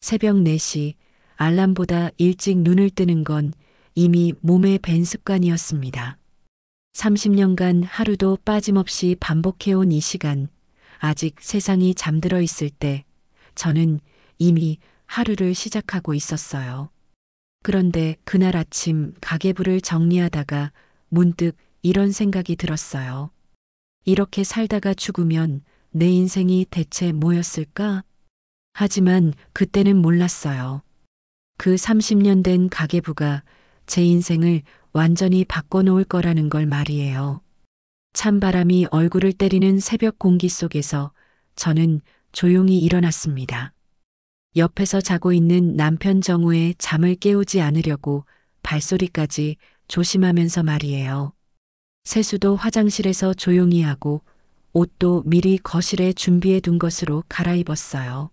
새벽 4시 알람보다 일찍 눈을 뜨는 건 이미 몸에 밴 습관이었습니다. 30년간 하루도 빠짐없이 반복해온 이 시간, 아직 세상이 잠들어 있을 때 저는 이미 하루를 시작하고 있었어요. 그런데 그날 아침 가계부를 정리하다가 문득 이런 생각이 들었어요. 이렇게 살다가 죽으면 내 인생이 대체 뭐였을까? 하지만 그때는 몰랐어요. 그 30년 된 가계부가 제 인생을 완전히 바꿔놓을 거라는 걸 말이에요. 찬바람이 얼굴을 때리는 새벽 공기 속에서 저는 조용히 일어났습니다. 옆에서 자고 있는 남편 정우의 잠을 깨우지 않으려고 발소리까지 조심하면서 말이에요. 세수도 화장실에서 조용히 하고 옷도 미리 거실에 준비해 둔 것으로 갈아입었어요.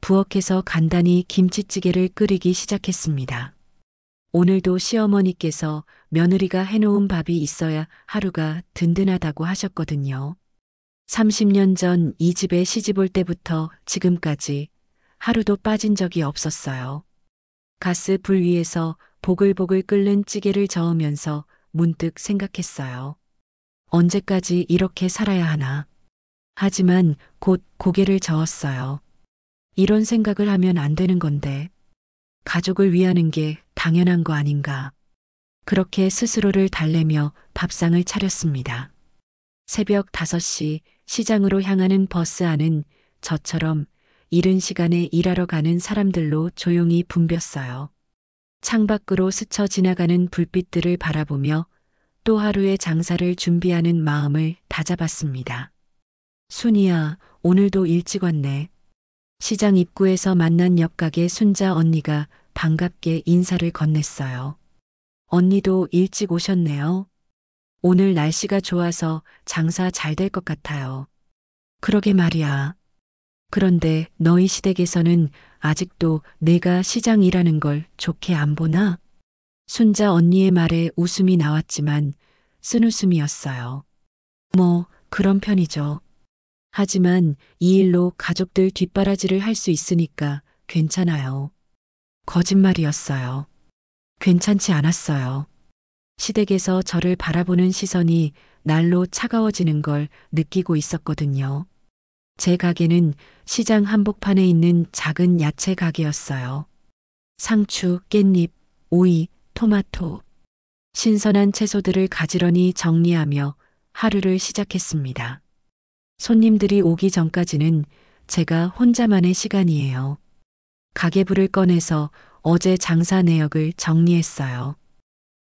부엌에서 간단히 김치찌개를 끓이기 시작했습니다. 오늘도 시어머니께서 며느리가 해놓은 밥이 있어야 하루가 든든하다고 하셨거든요. 30년 전 이 집에 시집 올 때부터 지금까지 하루도 빠진 적이 없었어요. 가스 불 위에서 보글보글 끓는 찌개를 저으면서 문득 생각했어요. 언제까지 이렇게 살아야 하나. 하지만 곧 고개를 저었어요. 이런 생각을 하면 안 되는 건데, 가족을 위하는 게 당연한 거 아닌가. 그렇게 스스로를 달래며 밥상을 차렸습니다. 새벽 5시 시장으로 향하는 버스 안은 저처럼 이른 시간에 일하러 가는 사람들로 조용히 붐볐어요. 창밖으로 스쳐 지나가는 불빛들을 바라보며 또 하루의 장사를 준비하는 마음을 다잡았습니다. 순이야, 오늘도 일찍 왔네. 시장 입구에서 만난 옆가게 순자 언니가 반갑게 인사를 건넸어요. 언니도 일찍 오셨네요. 오늘 날씨가 좋아서 장사 잘 될 것 같아요. 그러게 말이야. 그런데 너희 시댁에서는 아직도 내가 시장 일하는 걸 좋게 안 보나? 순자 언니의 말에 웃음이 나왔지만 쓴웃음이었어요. 뭐, 그런 편이죠. 하지만 이 일로 가족들 뒷바라지를 할 수 있으니까 괜찮아요. 거짓말이었어요. 괜찮지 않았어요. 시댁에서 저를 바라보는 시선이 날로 차가워지는 걸 느끼고 있었거든요. 제 가게는 시장 한복판에 있는 작은 야채 가게였어요. 상추, 깻잎, 오이, 토마토, 신선한 채소들을 가지런히 정리하며 하루를 시작했습니다. 손님들이 오기 전까지는 제가 혼자만의 시간이에요. 가계부를 꺼내서 어제 장사 내역을 정리했어요.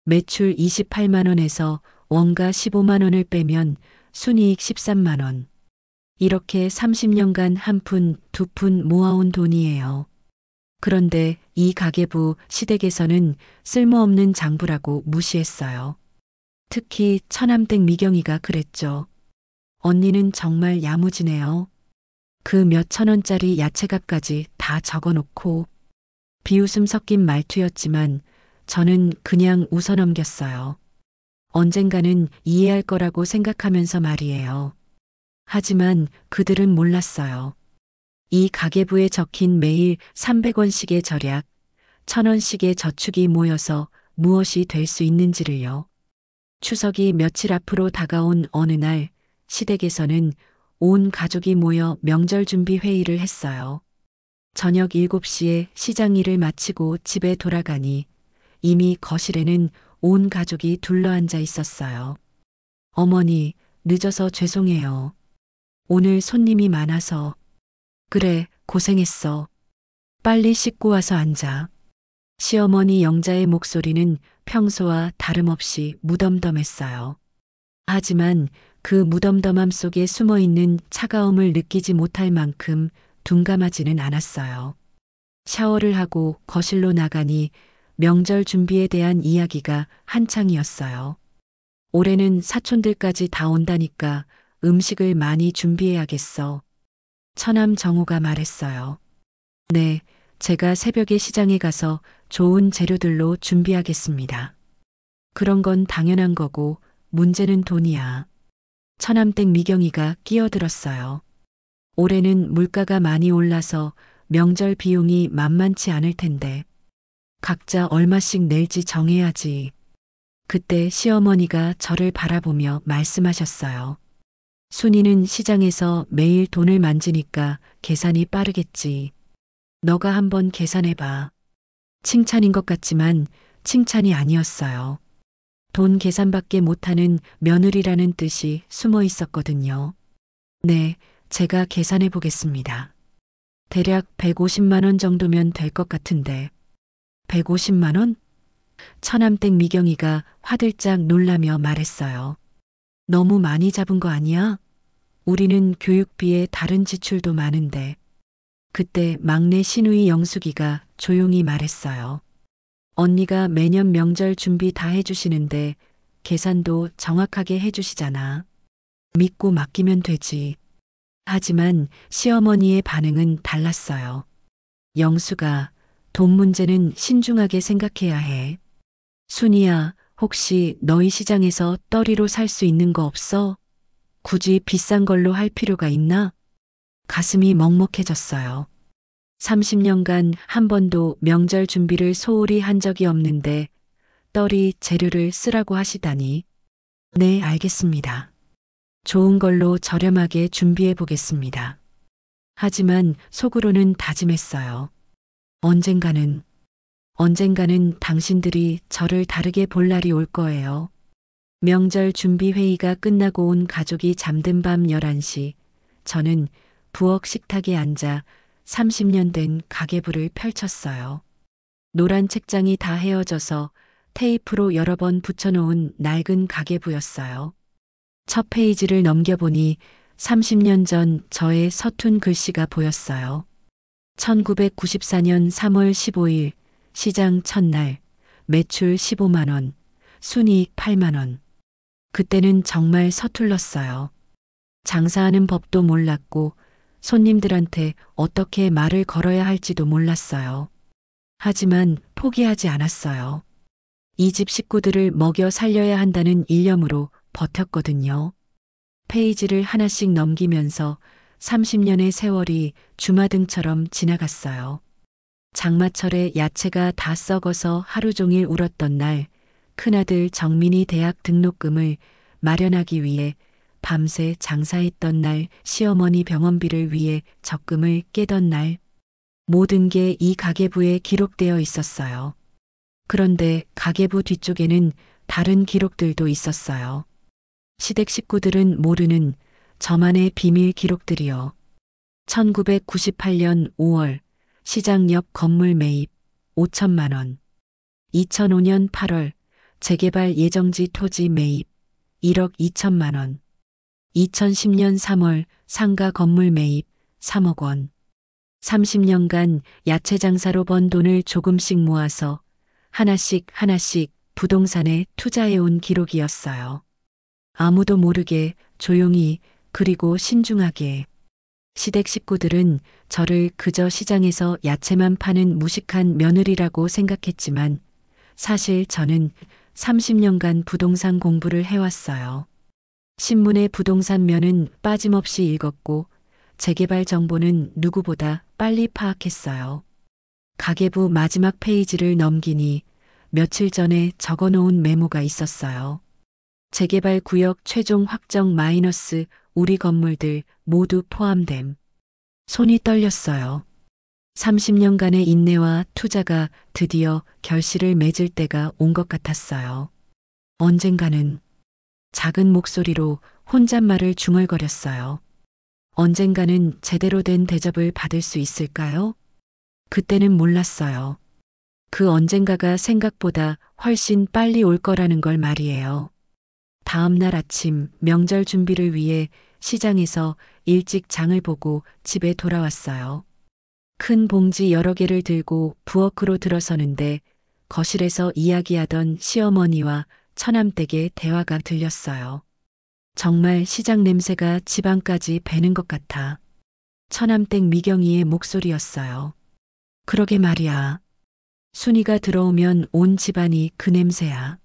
매출 28만 원에서 원가 15만 원을 빼면 순이익 13만 원. 이렇게 30년간 한 푼, 두 푼 모아온 돈이에요. 그런데 이 가계부 시댁에서는 쓸모없는 장부라고 무시했어요. 특히 처남댁 미경이가 그랬죠. 언니는 정말 야무지네요. 그 몇천 원짜리 야채값까지 다 적어놓고. 비웃음 섞인 말투였지만 저는 그냥 웃어넘겼어요. 언젠가는 이해할 거라고 생각하면서 말이에요. 하지만 그들은 몰랐어요. 이 가계부에 적힌 매일 300원씩의 절약, 1000원씩의 저축이 모여서 무엇이 될 수 있는지를요. 추석이 며칠 앞으로 다가온 어느 날 시댁에서는 온 가족이 모여 명절 준비 회의를 했어요. 저녁 7시에 시장 일을 마치고 집에 돌아가니 이미 거실에는 온 가족이 둘러앉아 있었어요. 어머니, 늦어서 죄송해요. 오늘 손님이 많아서. 그래, 고생했어. 빨리 씻고 와서 앉아. 시어머니 영자의 목소리는 평소와 다름없이 무덤덤했어요. 하지만 그 무덤덤함 속에 숨어 있는 차가움을 느끼지 못할 만큼 둔감하지는 않았어요. 샤워를 하고 거실로 나가니 명절 준비에 대한 이야기가 한창이었어요. 올해는 사촌들까지 다 온다니까 음식을 많이 준비해야겠어. 처남 정우가 말했어요. 네, 제가 새벽에 시장에 가서 좋은 재료들로 준비하겠습니다. 그런 건 당연한 거고 문제는 돈이야. 처남댁 미경이가 끼어들었어요. 올해는 물가가 많이 올라서 명절 비용이 만만치 않을 텐데 각자 얼마씩 낼지 정해야지. 그때 시어머니가 저를 바라보며 말씀하셨어요. 순이는 시장에서 매일 돈을 만지니까 계산이 빠르겠지. 너가 한번 계산해봐. 칭찬인 것 같지만 칭찬이 아니었어요. 돈 계산밖에 못하는 며느리라는 뜻이 숨어 있었거든요. 네, 제가 계산해 보겠습니다. 대략 150만 원 정도면 될 것 같은데. 150만 원? 처남댁 미경이가 화들짝 놀라며 말했어요. 너무 많이 잡은 거 아니야? 우리는 교육비에 다른 지출도 많은데. 그때 막내 시누이 영숙이가 조용히 말했어요. 언니가 매년 명절 준비 다 해주시는데 계산도 정확하게 해주시잖아. 믿고 맡기면 되지. 하지만 시어머니의 반응은 달랐어요. 영수가 돈 문제는 신중하게 생각해야 해. 순이야, 혹시 너희 시장에서 떨이로 살 수 있는 거 없어? 굳이 비싼 걸로 할 필요가 있나? 가슴이 먹먹해졌어요. 30년간 한 번도 명절 준비를 소홀히 한 적이 없는데 떨이 재료를 쓰라고 하시다니. 네, 알겠습니다. 좋은 걸로 저렴하게 준비해 보겠습니다. 하지만 속으로는 다짐했어요. 언젠가는 당신들이 저를 다르게 볼 날이 올 거예요. 명절 준비 회의가 끝나고 온 가족이 잠든 밤 11시, 저는 부엌 식탁에 앉아 30년 된 가계부를 펼쳤어요. 노란 책장이 다 헤어져서 테이프로 여러 번 붙여놓은 낡은 가계부였어요. 첫 페이지를 넘겨보니 30년 전 저의 서툰 글씨가 보였어요. 1994년 3월 15일, 시장 첫날, 매출 15만 원, 순이익 8만 원. 그때는 정말 서툴렀어요. 장사하는 법도 몰랐고 손님들한테 어떻게 말을 걸어야 할지도 몰랐어요. 하지만 포기하지 않았어요. 이 집 식구들을 먹여 살려야 한다는 일념으로 버텼거든요. 페이지를 하나씩 넘기면서 30년의 세월이 주마등처럼 지나갔어요. 장마철에 야채가 다 썩어서 하루 종일 울었던 날, 큰아들 정민이 대학 등록금을 마련하기 위해 밤새 장사했던 날, 시어머니 병원비를 위해 적금을 깨던 날, 모든 게 이 가계부에 기록되어 있었어요. 그런데 가계부 뒤쪽에는 다른 기록들도 있었어요. 시댁 식구들은 모르는 저만의 비밀 기록들이요. 1998년 5월 시장 옆 건물 매입 5천만 원. 2005년 8월 재개발 예정지 토지 매입 1억 2천만 원. 2010년 3월 상가 건물 매입 3억 원. 30년간 야채 장사로 번 돈을 조금씩 모아서 하나씩 부동산에 투자해온 기록이었어요. 아무도 모르게 조용히 그리고 신중하게. 시댁 식구들은 저를 그저 시장에서 야채만 파는 무식한 며느리라고 생각했지만 사실 저는 30년간 부동산 공부를 해왔어요. 신문의 부동산면은 빠짐없이 읽었고 재개발 정보는 누구보다 빨리 파악했어요. 가계부 마지막 페이지를 넘기니 며칠 전에 적어놓은 메모가 있었어요. 재개발 구역 최종 확정 마이너스 우리 건물들 모두 포함됨. 손이 떨렸어요. 30년간의 인내와 투자가 드디어 결실을 맺을 때가 온 것 같았어요. 언젠가는 작은 목소리로 혼잣말을 중얼거렸어요. 언젠가는 제대로 된 대접을 받을 수 있을까요? 그때는 몰랐어요. 그 언젠가가 생각보다 훨씬 빨리 올 거라는 걸 말이에요. 다음 날 아침 명절 준비를 위해 시장에서 일찍 장을 보고 집에 돌아왔어요. 큰 봉지 여러 개를 들고 부엌으로 들어서는데 거실에서 이야기하던 시어머니와 처남댁의 대화가 들렸어요. 정말 시장 냄새가 집안까지 배는 것 같아. 처남댁 미경이의 목소리였어요. 그러게 말이야. 순이가 들어오면 온 집안이 그 냄새야.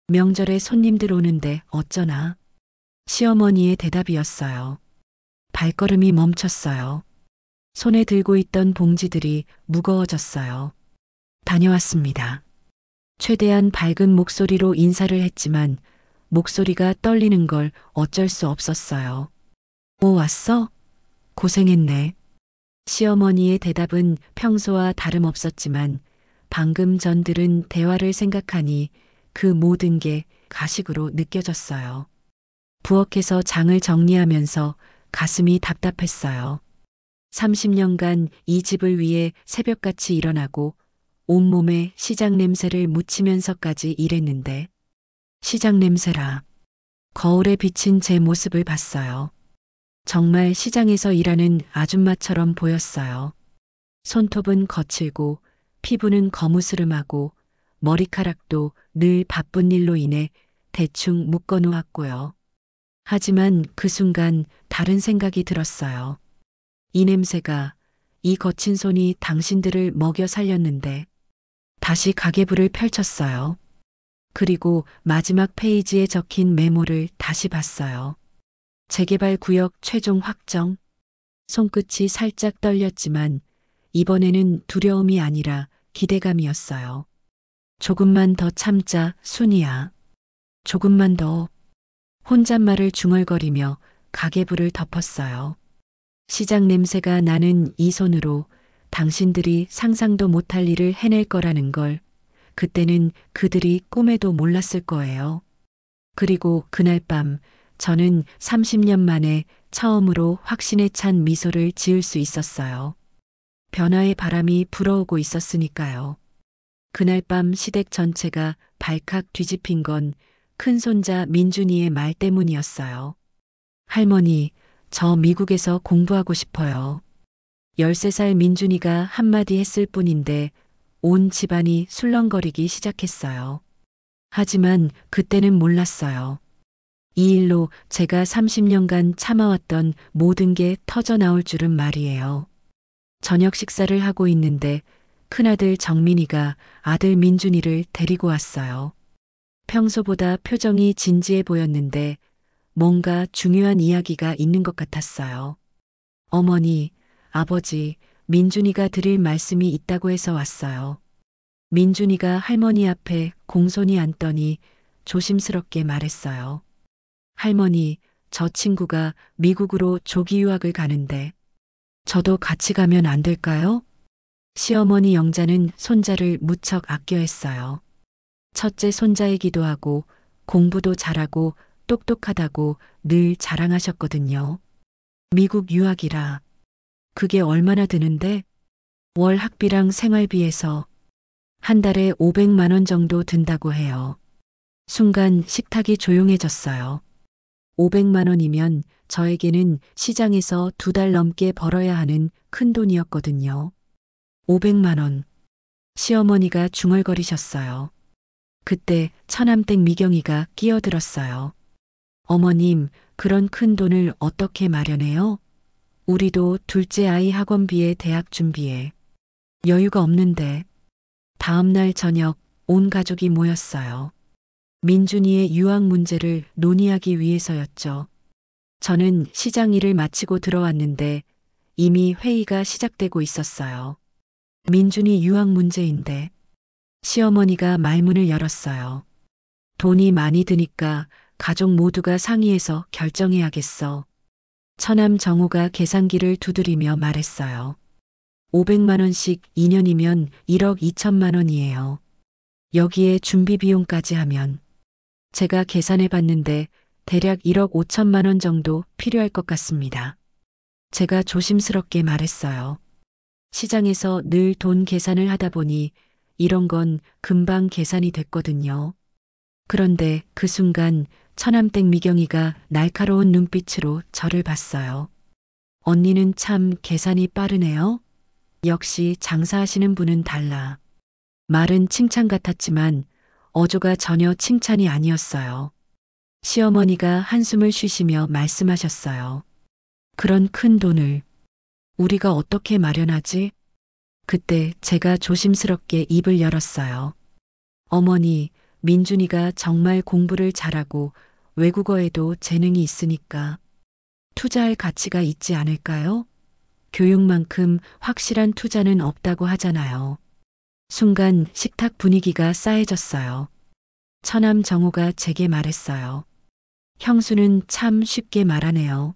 명절에 손님들 오는데 어쩌나. 시어머니의 대답이었어요. 발걸음이 멈췄어요. 손에 들고 있던 봉지들이 무거워졌어요. 다녀왔습니다. 최대한 밝은 목소리로 인사를 했지만 목소리가 떨리는 걸 어쩔 수 없었어요. 오, 왔어? 고생했네. 시어머니의 대답은 평소와 다름없었지만 방금 전 들은 대화를 생각하니 그 모든 게 가식으로 느껴졌어요. 부엌에서 장을 정리하면서 가슴이 답답했어요. 30년간 이 집을 위해 새벽같이 일어나고 온몸에 시장 냄새를 묻히면서까지 일했는데 시장 냄새라. 거울에 비친 제 모습을 봤어요. 정말 시장에서 일하는 아줌마처럼 보였어요. 손톱은 거칠고 피부는 거무스름하고 머리카락도 늘 바쁜 일로 인해 대충 묶어 놓았고요. 하지만 그 순간 다른 생각이 들었어요. 이 냄새가, 이 거친 손이 당신들을 먹여 살렸는데 다시 가계부를 펼쳤어요. 그리고 마지막 페이지에 적힌 메모를 다시 봤어요. 재개발 구역 최종 확정. 손끝이 살짝 떨렸지만 이번에는 두려움이 아니라 기대감이었어요. 조금만 더 참자, 순이야. 조금만 더. 혼잣말을 중얼거리며 가계부를 덮었어요. 시장 냄새가 나는 이 손으로 당신들이 상상도 못할 일을 해낼 거라는 걸 그때는 그들이 꿈에도 몰랐을 거예요. 그리고 그날 밤 저는 30년 만에 처음으로 확신에 찬 미소를 지을 수 있었어요. 변화의 바람이 불어오고 있었으니까요. 그날 밤 시댁 전체가 발칵 뒤집힌 건 큰손자 민준이의 말 때문이었어요. 할머니, 저 미국에서 공부하고 싶어요. 13살 민준이가 한마디 했을 뿐인데 온 집안이 술렁거리기 시작했어요. 하지만 그때는 몰랐어요. 이 일로 제가 30년간 참아왔던 모든 게 터져 나올 줄은 말이에요. 저녁 식사를 하고 있는데 큰아들 정민이가 아들 민준이를 데리고 왔어요. 평소보다 표정이 진지해 보였는데 뭔가 중요한 이야기가 있는 것 같았어요. 어머니, 아버지, 민준이가 드릴 말씀이 있다고 해서 왔어요. 민준이가 할머니 앞에 공손히 앉더니 조심스럽게 말했어요. 할머니, 저 친구가 미국으로 조기 유학을 가는데 저도 같이 가면 안 될까요? 시어머니 영자는 손자를 무척 아껴 했어요. 첫째 손자이기도 하고 공부도 잘하고 똑똑하다고 늘 자랑하셨거든요. 미국 유학이라. 그게 얼마나 드는데? 월 학비랑 생활비에서 한 달에 500만 원 정도 든다고 해요. 순간 식탁이 조용해졌어요. 500만 원이면 저에게는 시장에서 2달 넘게 벌어야 하는 큰 돈이었거든요. 500만 원. 시어머니가 중얼거리셨어요. 그때 처남댁 미경이가 끼어들었어요. 어머님, 그런 큰 돈을 어떻게 마련해요? 우리도 둘째 아이 학원비에 대학 준비에 여유가 없는데. 다음 날 저녁 온 가족이 모였어요. 민준이의 유학 문제를 논의하기 위해서였죠. 저는 시장 일을 마치고 들어왔는데 이미 회의가 시작되고 있었어요. 민준이 유학 문제인데 시어머니가 말문을 열었어요. 돈이 많이 드니까 가족 모두가 상의해서 결정해야겠어. 처남 정우가 계산기를 두드리며 말했어요. 500만 원씩 2년이면 1억 2천만 원이에요. 여기에 준비 비용까지 하면 제가 계산해 봤는데 대략 1억 5천만 원 정도 필요할 것 같습니다. 제가 조심스럽게 말했어요. 시장에서 늘 돈 계산을 하다 보니 이런 건 금방 계산이 됐거든요. 그런데 그 순간 처남댁 미경이가 날카로운 눈빛으로 저를 봤어요. 언니는 참 계산이 빠르네요. 역시 장사하시는 분은 달라. 말은 칭찬 같았지만 어조가 전혀 칭찬이 아니었어요. 시어머니가 한숨을 쉬시며 말씀하셨어요. 그런 큰 돈을 우리가 어떻게 마련하지? 그때 제가 조심스럽게 입을 열었어요. 어머니, 민준이가 정말 공부를 잘하고 외국어에도 재능이 있으니까 투자할 가치가 있지 않을까요? 교육만큼 확실한 투자는 없다고 하잖아요. 순간 식탁 분위기가 싸해졌어요. 처남 정우가 제게 말했어요. 형수는 참 쉽게 말하네요.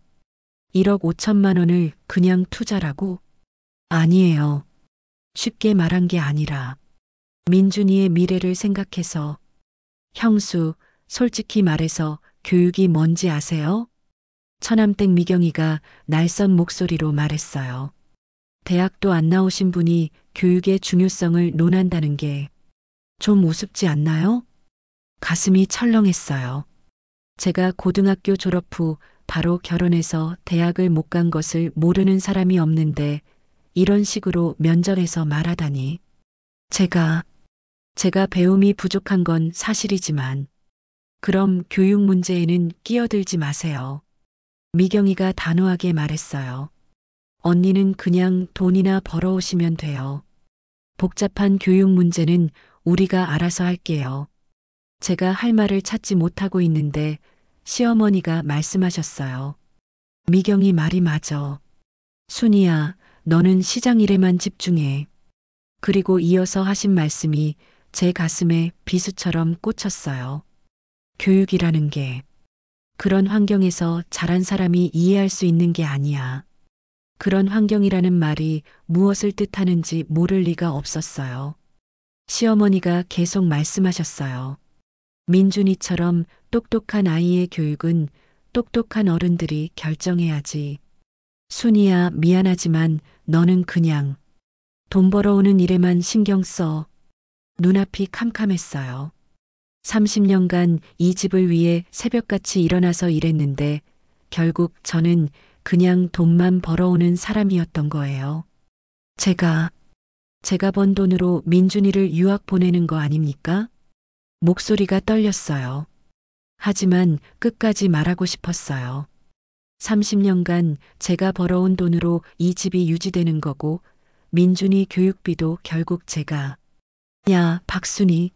1억 5천만 원을 그냥 투자라고? 아니에요. 쉽게 말한 게 아니라 민준이의 미래를 생각해서. 형수, 솔직히 말해서 교육이 뭔지 아세요? 처남댁 미경이가 날선 목소리로 말했어요. 대학도 안 나오신 분이 교육의 중요성을 논한다는 게 좀 우습지 않나요? 가슴이 철렁했어요. 제가 고등학교 졸업 후 바로 결혼해서 대학을 못 간 것을 모르는 사람이 없는데 이런 식으로 면전에서 말하다니. 제가 배움이 부족한 건 사실이지만 그럼 교육 문제에는 끼어들지 마세요. 미경이가 단호하게 말했어요. 언니는 그냥 돈이나 벌어오시면 돼요. 복잡한 교육 문제는 우리가 알아서 할게요. 제가 할 말을 찾지 못하고 있는데 시어머니가 말씀하셨어요. 미경이 말이 맞아. 순이야, 너는 시장 일에만 집중해. 그리고 이어서 하신 말씀이 제 가슴에 비수처럼 꽂혔어요. 교육이라는 게 그런 환경에서 자란 사람이 이해할 수 있는 게 아니야. 그런 환경이라는 말이 무엇을 뜻하는지 모를 리가 없었어요. 시어머니가 계속 말씀하셨어요. 민준이처럼 똑똑한 아이의 교육은 똑똑한 어른들이 결정해야지. 순이야, 미안하지만 너는 그냥 돈 벌어오는 일에만 신경 써. 눈앞이 캄캄했어요. 30년간 이 집을 위해 새벽같이 일어나서 일했는데 결국 저는 그냥 돈만 벌어오는 사람이었던 거예요. 제가 번 돈으로 민준이를 유학 보내는 거 아닙니까? 목소리가 떨렸어요. 하지만 끝까지 말하고 싶었어요. 30년간 제가 벌어온 돈으로 이 집이 유지되는 거고 민준이 교육비도 결국 제가. 야, 박순이.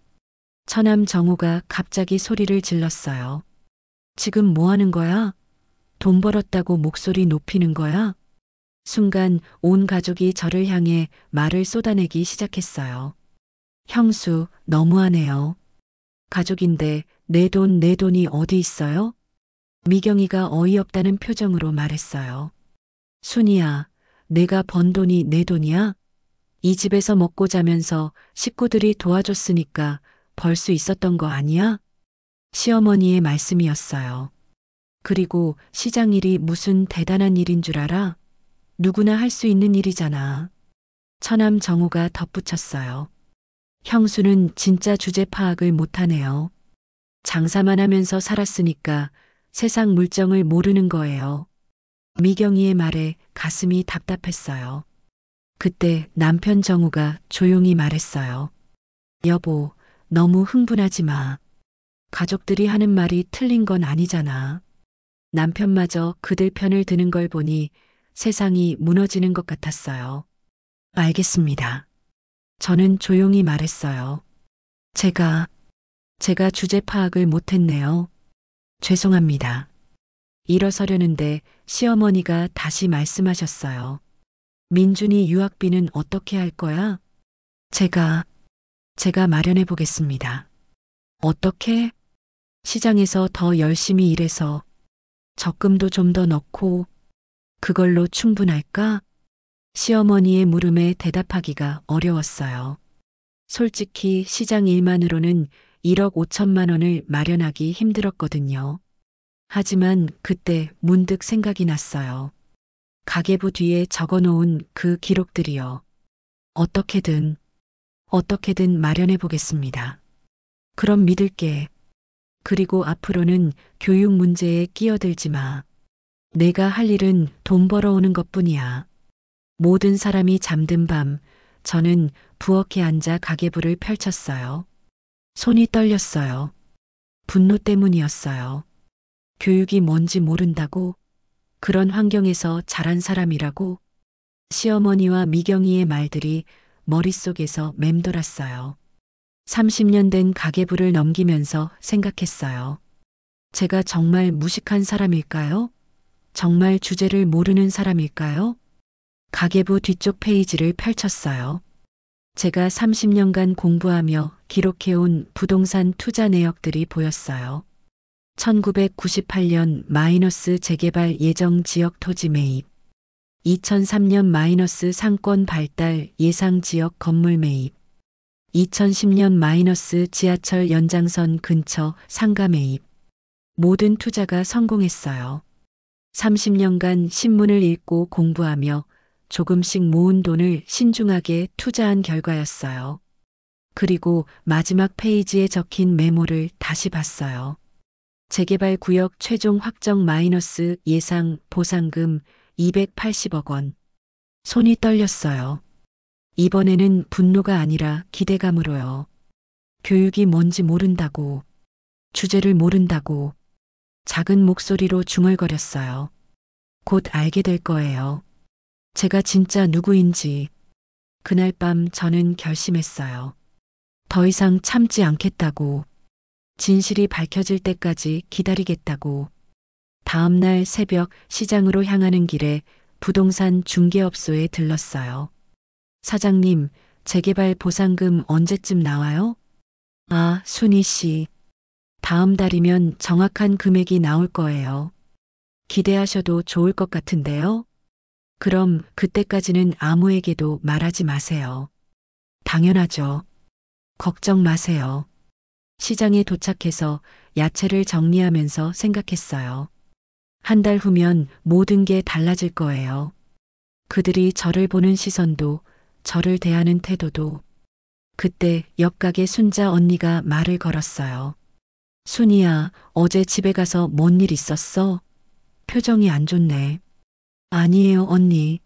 처남 정우가 갑자기 소리를 질렀어요. 지금 뭐 하는 거야? 돈 벌었다고 목소리 높이는 거야? 순간 온 가족이 저를 향해 말을 쏟아내기 시작했어요. 형수, 너무하네요. 가족인데 내 돈이 어디 있어요? 미경이가 어이없다는 표정으로 말했어요. 순이야, 내가 번 돈이 내 돈이야? 이 집에서 먹고 자면서 식구들이 도와줬으니까 벌 수 있었던 거 아니야? 시어머니의 말씀이었어요. 그리고 시장 일이 무슨 대단한 일인 줄 알아? 누구나 할 수 있는 일이잖아. 처남 정우가 덧붙였어요. 형수는 진짜 주제 파악을 못하네요. 장사만 하면서 살았으니까 세상 물정을 모르는 거예요. 미경이의 말에 가슴이 답답했어요. 그때 남편 정우가 조용히 말했어요. 여보, 너무 흥분하지 마. 가족들이 하는 말이 틀린 건 아니잖아. 남편마저 그들 편을 드는 걸 보니 세상이 무너지는 것 같았어요. 알겠습니다. 저는 조용히 말했어요. 제가 주제 파악을 못했네요. 죄송합니다. 일어서려는데 시어머니가 다시 말씀하셨어요. 민준이 유학비는 어떻게 할 거야? 제가 마련해 보겠습니다. 어떻게? 시장에서 더 열심히 일해서 적금도 좀 더 넣고 그걸로 충분할까? 시어머니의 물음에 대답하기가 어려웠어요. 솔직히 시장 일만으로는 1억 5천만 원을 마련하기 힘들었거든요. 하지만 그때 문득 생각이 났어요. 가계부 뒤에 적어놓은 그 기록들이요. 어떻게든 마련해 보겠습니다. 그럼 믿을게. 그리고 앞으로는 교육 문제에 끼어들지 마. 내가 할 일은 돈 벌어오는 것뿐이야. 모든 사람이 잠든 밤, 저는 부엌에 앉아 가계부를 펼쳤어요. 손이 떨렸어요. 분노 때문이었어요. 교육이 뭔지 모른다고? 그런 환경에서 자란 사람이라고? 시어머니와 미경이의 말들이 머릿속에서 맴돌았어요. 30년 된 가계부를 넘기면서 생각했어요. 제가 정말 무식한 사람일까요? 정말 주제를 모르는 사람일까요? 가계부 뒤쪽 페이지를 펼쳤어요. 제가 30년간 공부하며 기록해온 부동산 투자 내역들이 보였어요. 1998년 마이너스 재개발 예정 지역 토지 매입, 2003년 마이너스 상권 발달 예상 지역 건물 매입, 2010년 마이너스 지하철 연장선 근처 상가 매입. 모든 투자가 성공했어요. 30년간 신문을 읽고 공부하며 조금씩 모은 돈을 신중하게 투자한 결과였어요. 그리고 마지막 페이지에 적힌 메모를 다시 봤어요. 재개발 구역 최종 확정 마이너스 예상 보상금 280억 원. 손이 떨렸어요. 이번에는 분노가 아니라 기대감으로요. 교육이 뭔지 모른다고, 주제를 모른다고 작은 목소리로 중얼거렸어요. 곧 알게 될 거예요. 제가 진짜 누구인지. 그날 밤 저는 결심했어요. 더 이상 참지 않겠다고. 진실이 밝혀질 때까지 기다리겠다고. 다음 날 새벽 시장으로 향하는 길에 부동산 중개업소에 들렀어요. 사장님, 재개발 보상금 언제쯤 나와요? 아, 순희 씨. 다음 달이면 정확한 금액이 나올 거예요. 기대하셔도 좋을 것 같은데요? 그럼 그때까지는 아무에게도 말하지 마세요. 당연하죠. 걱정 마세요. 시장에 도착해서 야채를 정리하면서 생각했어요. 한 달 후면 모든 게 달라질 거예요. 그들이 저를 보는 시선도, 저를 대하는 태도도. 그때 옆 가게 순자 언니가 말을 걸었어요. 순이야, 어제 집에 가서 뭔 일 있었어? 표정이 안 좋네. 아니에요, 언니.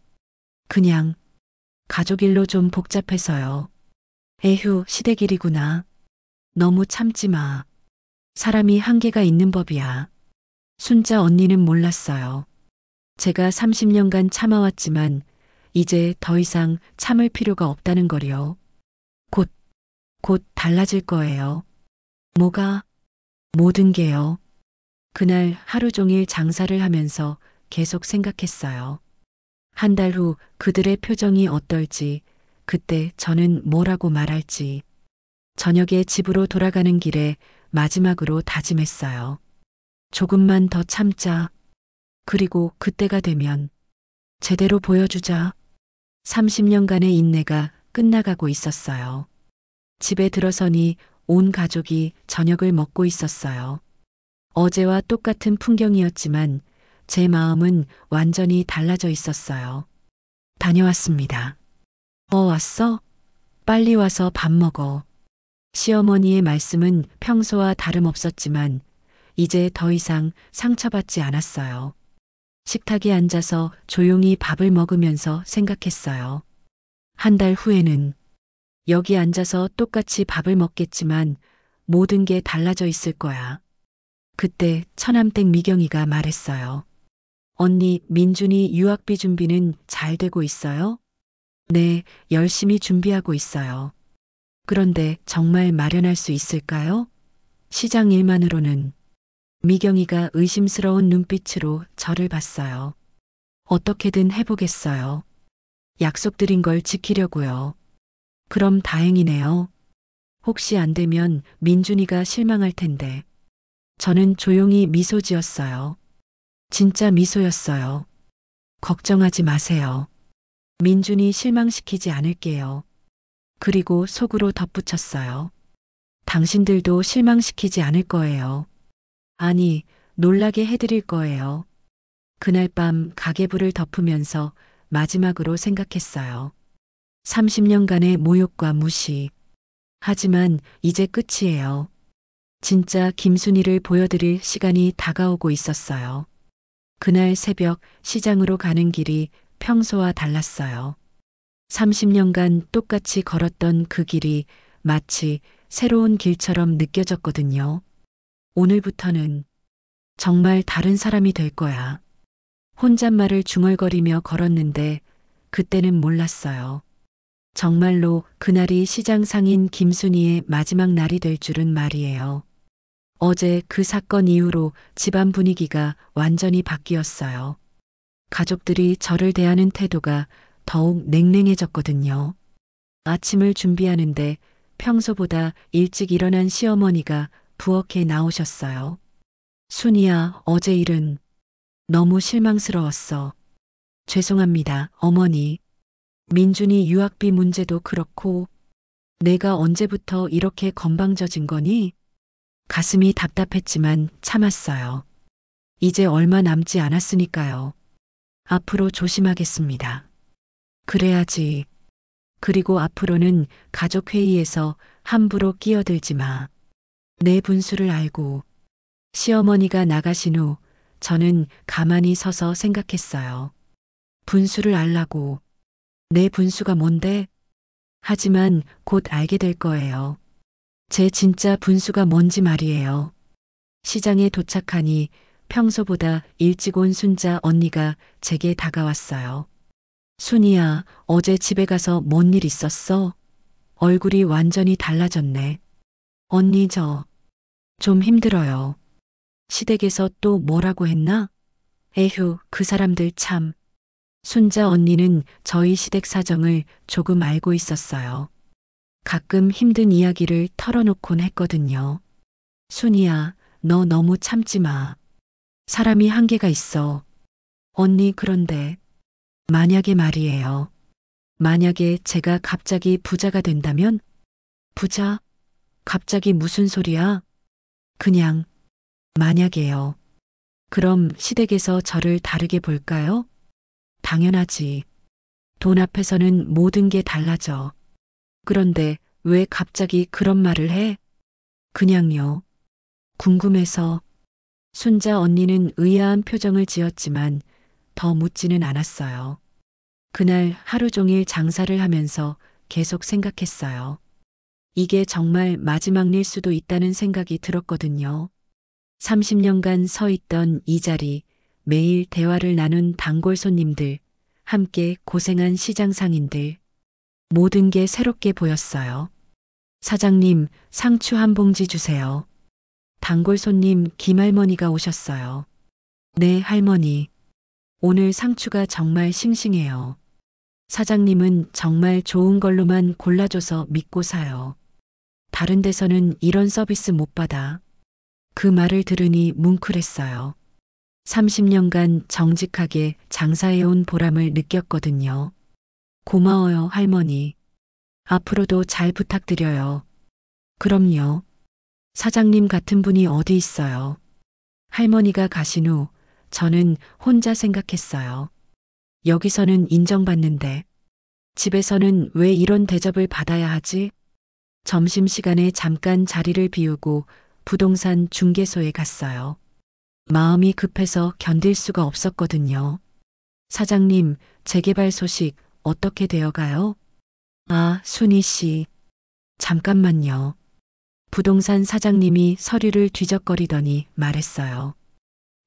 그냥 가족 일로 좀 복잡해서요. 에휴, 시댁일이구나. 너무 참지 마. 사람이 한계가 있는 법이야. 순자 언니는 몰랐어요. 제가 30년간 참아왔지만 이제 더 이상 참을 필요가 없다는 거요. 곧 달라질 거예요. 뭐가? 모든 게요. 그날 하루 종일 장사를 하면서 계속 생각했어요. 한 달 후 그들의 표정이 어떨지, 그때 저는 뭐라고 말할지. 저녁에 집으로 돌아가는 길에 마지막으로 다짐했어요. 조금만 더 참자. 그리고 그때가 되면 제대로 보여주자. 30년간의 인내가 끝나가고 있었어요. 집에 들어서니 온 가족이 저녁을 먹고 있었어요. 어제와 똑같은 풍경이었지만 제 마음은 완전히 달라져 있었어요. 다녀왔습니다. 왔어? 빨리 와서 밥 먹어. 시어머니의 말씀은 평소와 다름없었지만 이제 더 이상 상처받지 않았어요. 식탁에 앉아서 조용히 밥을 먹으면서 생각했어요. 한 달 후에는 여기 앉아서 똑같이 밥을 먹겠지만 모든 게 달라져 있을 거야. 그때 처남댁 미경이가 말했어요. 언니, 민준이 유학비 준비는 잘 되고 있어요? 네, 열심히 준비하고 있어요. 그런데 정말 마련할 수 있을까요? 시장 일만으로는. 미경이가 의심스러운 눈빛으로 저를 봤어요. 어떻게든 해보겠어요. 약속드린 걸 지키려고요. 그럼 다행이네요. 혹시 안 되면 민준이가 실망할 텐데. 저는 조용히 미소 지었어요. 진짜 미소였어요. 걱정하지 마세요. 민준이 실망시키지 않을게요. 그리고 속으로 덧붙였어요. 당신들도 실망시키지 않을 거예요. 아니, 놀라게 해드릴 거예요. 그날 밤 가계부를 덮으면서 마지막으로 생각했어요. 30년간의 모욕과 무시. 하지만 이제 끝이에요. 진짜 김순희를 보여드릴 시간이 다가오고 있었어요. 그날 새벽 시장으로 가는 길이 평소와 달랐어요. 30년간 똑같이 걸었던 그 길이 마치 새로운 길처럼 느껴졌거든요. 오늘부터는 정말 다른 사람이 될 거야. 혼잣말을 중얼거리며 걸었는데 그때는 몰랐어요. 정말로 그날이 시장 상인 김순희의 마지막 날이 될 줄은 말이에요. 어제 그 사건 이후로 집안 분위기가 완전히 바뀌었어요. 가족들이 저를 대하는 태도가 더욱 냉랭해졌거든요. 아침을 준비하는데 평소보다 일찍 일어난 시어머니가 부엌에 나오셨어요. 순이야, 어제 일은 너무 실망스러웠어. 죄송합니다, 어머니. 민준이 유학비 문제도 그렇고 내가 언제부터 이렇게 건방져진 거니? 가슴이 답답했지만 참았어요. 이제 얼마 남지 않았으니까요. 앞으로 조심하겠습니다. 그래야지. 그리고 앞으로는 가족회의에서 함부로 끼어들지 마. 내 분수를 알고. 시어머니가 나가신 후 저는 가만히 서서 생각했어요. 분수를 알라고. 내 분수가 뭔데? 하지만 곧 알게 될 거예요. 제 진짜 분수가 뭔지 말이에요. 시장에 도착하니 평소보다 일찍 온 순자 언니가 제게 다가왔어요. 순이야, 어제 집에 가서 뭔 일 있었어? 얼굴이 완전히 달라졌네. 언니 좀 힘들어요. 시댁에서 또 뭐라고 했나? 에휴, 그 사람들 참. 순자 언니는 저희 시댁 사정을 조금 알고 있었어요. 가끔 힘든 이야기를 털어놓곤 했거든요. 순이야, 너 너무 참지 마. 사람이 한계가 있어. 언니 그런데 만약에 말이에요. 만약에 제가 갑자기 부자가 된다면? 부자? 갑자기 무슨 소리야? 그냥 만약에요. 그럼 시댁에서 저를 다르게 볼까요? 당연하지. 돈 앞에서는 모든 게 달라져. 그런데 왜 갑자기 그런 말을 해? 그냥요. 궁금해서. 순자 언니는 의아한 표정을 지었지만 더 묻지는 않았어요. 그날 하루 종일 장사를 하면서 계속 생각했어요. 이게 정말 마지막 일 수도 있다는 생각이 들었거든요. 30년간 서 있던 이 자리, 매일 대화를 나눈 단골 손님들, 함께 고생한 시장 상인들. 모든 게 새롭게 보였어요. 사장님, 상추 한 봉지 주세요. 단골 손님 김할머니가 오셨어요. 네, 할머니. 오늘 상추가 정말 싱싱해요. 사장님은 정말 좋은 걸로만 골라줘서 믿고 사요. 다른 데서는 이런 서비스 못 받아. 그 말을 들으니 뭉클했어요. 30년간 정직하게 장사해온 보람을 느꼈거든요. 고마워요, 할머니. 앞으로도 잘 부탁드려요. 그럼요. 사장님 같은 분이 어디 있어요. 할머니가 가신 후 저는 혼자 생각했어요. 여기서는 인정받는데 집에서는 왜 이런 대접을 받아야 하지? 점심시간에 잠깐 자리를 비우고 부동산 중개소에 갔어요. 마음이 급해서 견딜 수가 없었거든요. 사장님, 재개발 소식 어떻게 되어가요? 아, 순희 씨. 잠깐만요. 부동산 사장님이 서류를 뒤적거리더니 말했어요.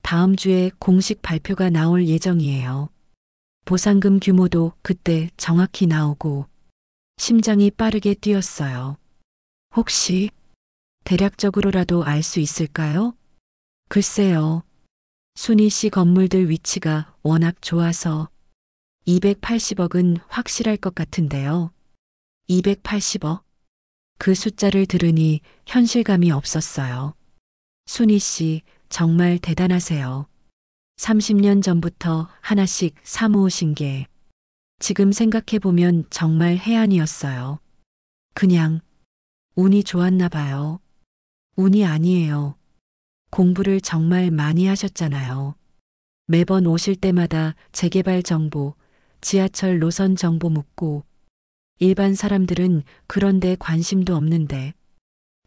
다음 주에 공식 발표가 나올 예정이에요. 보상금 규모도 그때 정확히 나오고 심장이 빠르게 뛰었어요. 혹시 대략적으로라도 알 수 있을까요? 글쎄요. 순희 씨 건물들 위치가 워낙 좋아서 280억은 확실할 것 같은데요. 280억? 그 숫자를 들으니 현실감이 없었어요. 순희 씨, 정말 대단하세요. 30년 전부터 하나씩 사모으신 게 지금 생각해보면 정말 해안이었어요. 그냥 운이 좋았나 봐요. 운이 아니에요. 공부를 정말 많이 하셨잖아요. 매번 오실 때마다 재개발 정보, 지하철 노선 정보 묻고 일반 사람들은 그런데 관심도 없는데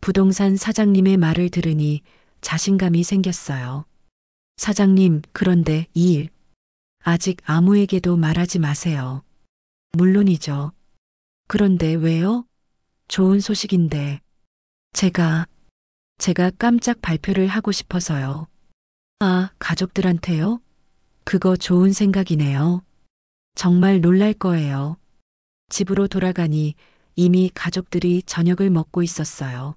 부동산 사장님의 말을 들으니 자신감이 생겼어요. 사장님, 그런데 이 일 아직 아무에게도 말하지 마세요. 물론이죠. 그런데 왜요? 좋은 소식인데. 제가 깜짝 발표를 하고 싶어서요. 아, 가족들한테요? 그거 좋은 생각이네요. 정말 놀랄 거예요. 집으로 돌아가니 이미 가족들이 저녁을 먹고 있었어요.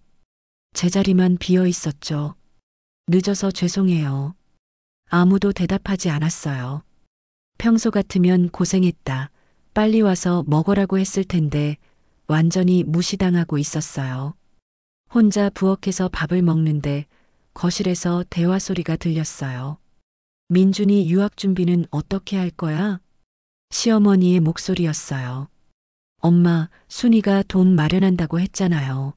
제 자리만 비어 있었죠. 늦어서 죄송해요. 아무도 대답하지 않았어요. 평소 같으면 고생했다. 빨리 와서 먹으라고 했을 텐데 완전히 무시당하고 있었어요. 혼자 부엌에서 밥을 먹는데 거실에서 대화 소리가 들렸어요. 민준이 유학 준비는 어떻게 할 거야? 시어머니의 목소리였어요. 엄마, 순이가 돈 마련한다고 했잖아요.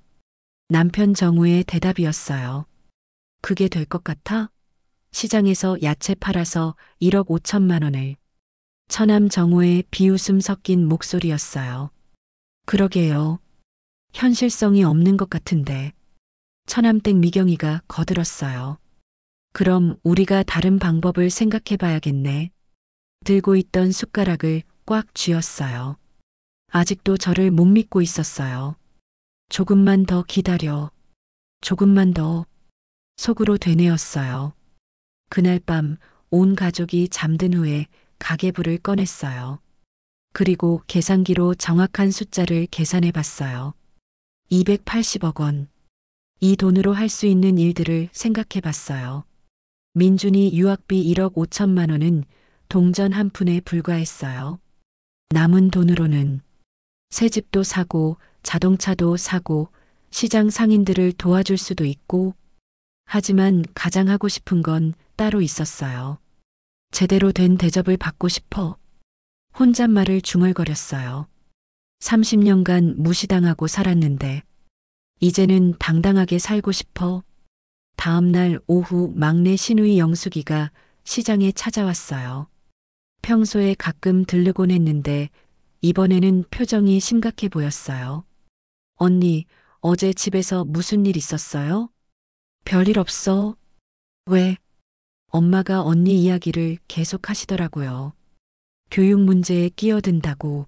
남편 정우의 대답이었어요. 그게 될 것 같아? 시장에서 야채 팔아서 1억 5천만 원을. 처남 정우의 비웃음 섞인 목소리였어요. 그러게요. 현실성이 없는 것 같은데. 처남댁 미경이가 거들었어요. 그럼 우리가 다른 방법을 생각해 봐야겠네. 들고 있던 숟가락을 꽉 쥐었어요. 아직도 저를 못 믿고 있었어요. 조금만 더 기다려. 조금만 더. 속으로 되뇌었어요. 그날 밤 온 가족이 잠든 후에 가계부를 꺼냈어요. 그리고 계산기로 정확한 숫자를 계산해 봤어요. 280억 원. 이 돈으로 할 수 있는 일들을 생각해 봤어요. 민준이 유학비 1억 5천만 원은 동전 한 푼에 불과했어요. 남은 돈으로는 새 집도 사고 자동차도 사고 시장 상인들을 도와줄 수도 있고, 하지만 가장 하고 싶은 건 따로 있었어요. 제대로 된 대접을 받고 싶어. 혼잣말을 중얼거렸어요. 30년간 무시당하고 살았는데 이제는 당당하게 살고 싶어. 다음 날 오후 막내 시누이 영숙이가 시장에 찾아왔어요. 평소에 가끔 들르곤 했는데 이번에는 표정이 심각해 보였어요. 언니, 어제 집에서 무슨 일 있었어요? 별일 없어. 왜? 엄마가 언니 이야기를 계속 하시더라고요. 교육 문제에 끼어든다고.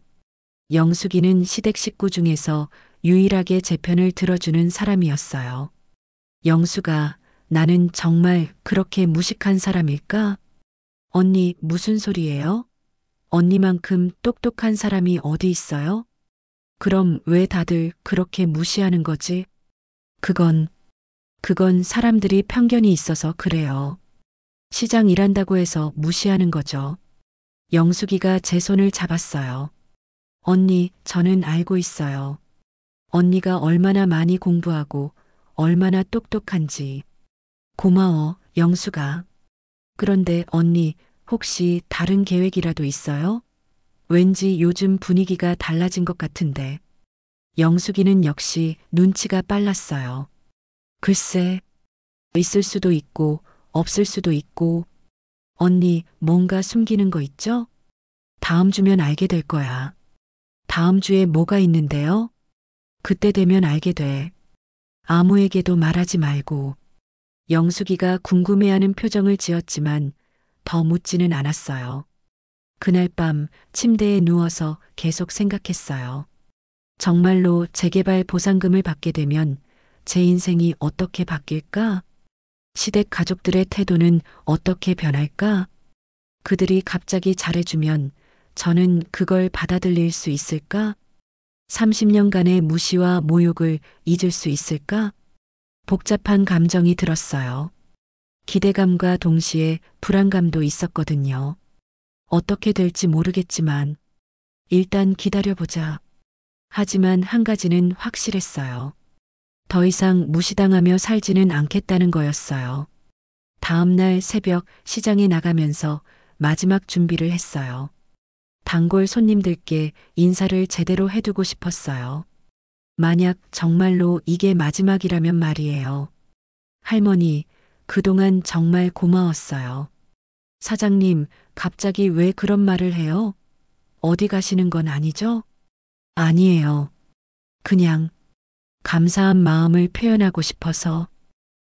영숙이는 시댁 식구 중에서 유일하게 제 편을 들어주는 사람이었어요. 영숙아, 나는 정말 그렇게 무식한 사람일까? 언니, 무슨 소리예요? 언니만큼 똑똑한 사람이 어디 있어요? 그럼 왜 다들 그렇게 무시하는 거지? 그건 사람들이 편견이 있어서 그래요. 시장 일한다고 해서 무시하는 거죠. 영숙이가 제 손을 잡았어요. 언니, 저는 알고 있어요. 언니가 얼마나 많이 공부하고 얼마나 똑똑한지. 고마워, 영숙아. 그런데 언니, 혹시 다른 계획이라도 있어요? 왠지 요즘 분위기가 달라진 것 같은데. 영숙이는 역시 눈치가 빨랐어요. 글쎄, 있을 수도 있고 없을 수도 있고. 언니, 뭔가 숨기는 거 있죠? 다음 주면 알게 될 거야. 다음 주에 뭐가 있는데요? 그때 되면 알게 돼. 아무에게도 말하지 말고. 영숙이가 궁금해하는 표정을 지었지만 더 묻지는 않았어요. 그날 밤 침대에 누워서 계속 생각했어요. 정말로 재개발 보상금을 받게 되면 제 인생이 어떻게 바뀔까? 시댁 가족들의 태도는 어떻게 변할까? 그들이 갑자기 잘해주면 저는 그걸 받아들일 수 있을까? 30년간의 무시와 모욕을 잊을 수 있을까? 복잡한 감정이 들었어요. 기대감과 동시에 불안감도 있었거든요. 어떻게 될지 모르겠지만 일단 기다려보자. 하지만 한 가지는 확실했어요. 더 이상 무시당하며 살지는 않겠다는 거였어요. 다음 날 새벽 시장에 나가면서 마지막 준비를 했어요. 단골 손님들께 인사를 제대로 해두고 싶었어요. 만약 정말로 이게 마지막이라면 말이에요. 할머니, 그동안 정말 고마웠어요. 사장님, 갑자기 왜 그런 말을 해요? 어디 가시는 건 아니죠? 아니에요. 그냥 감사한 마음을 표현하고 싶어서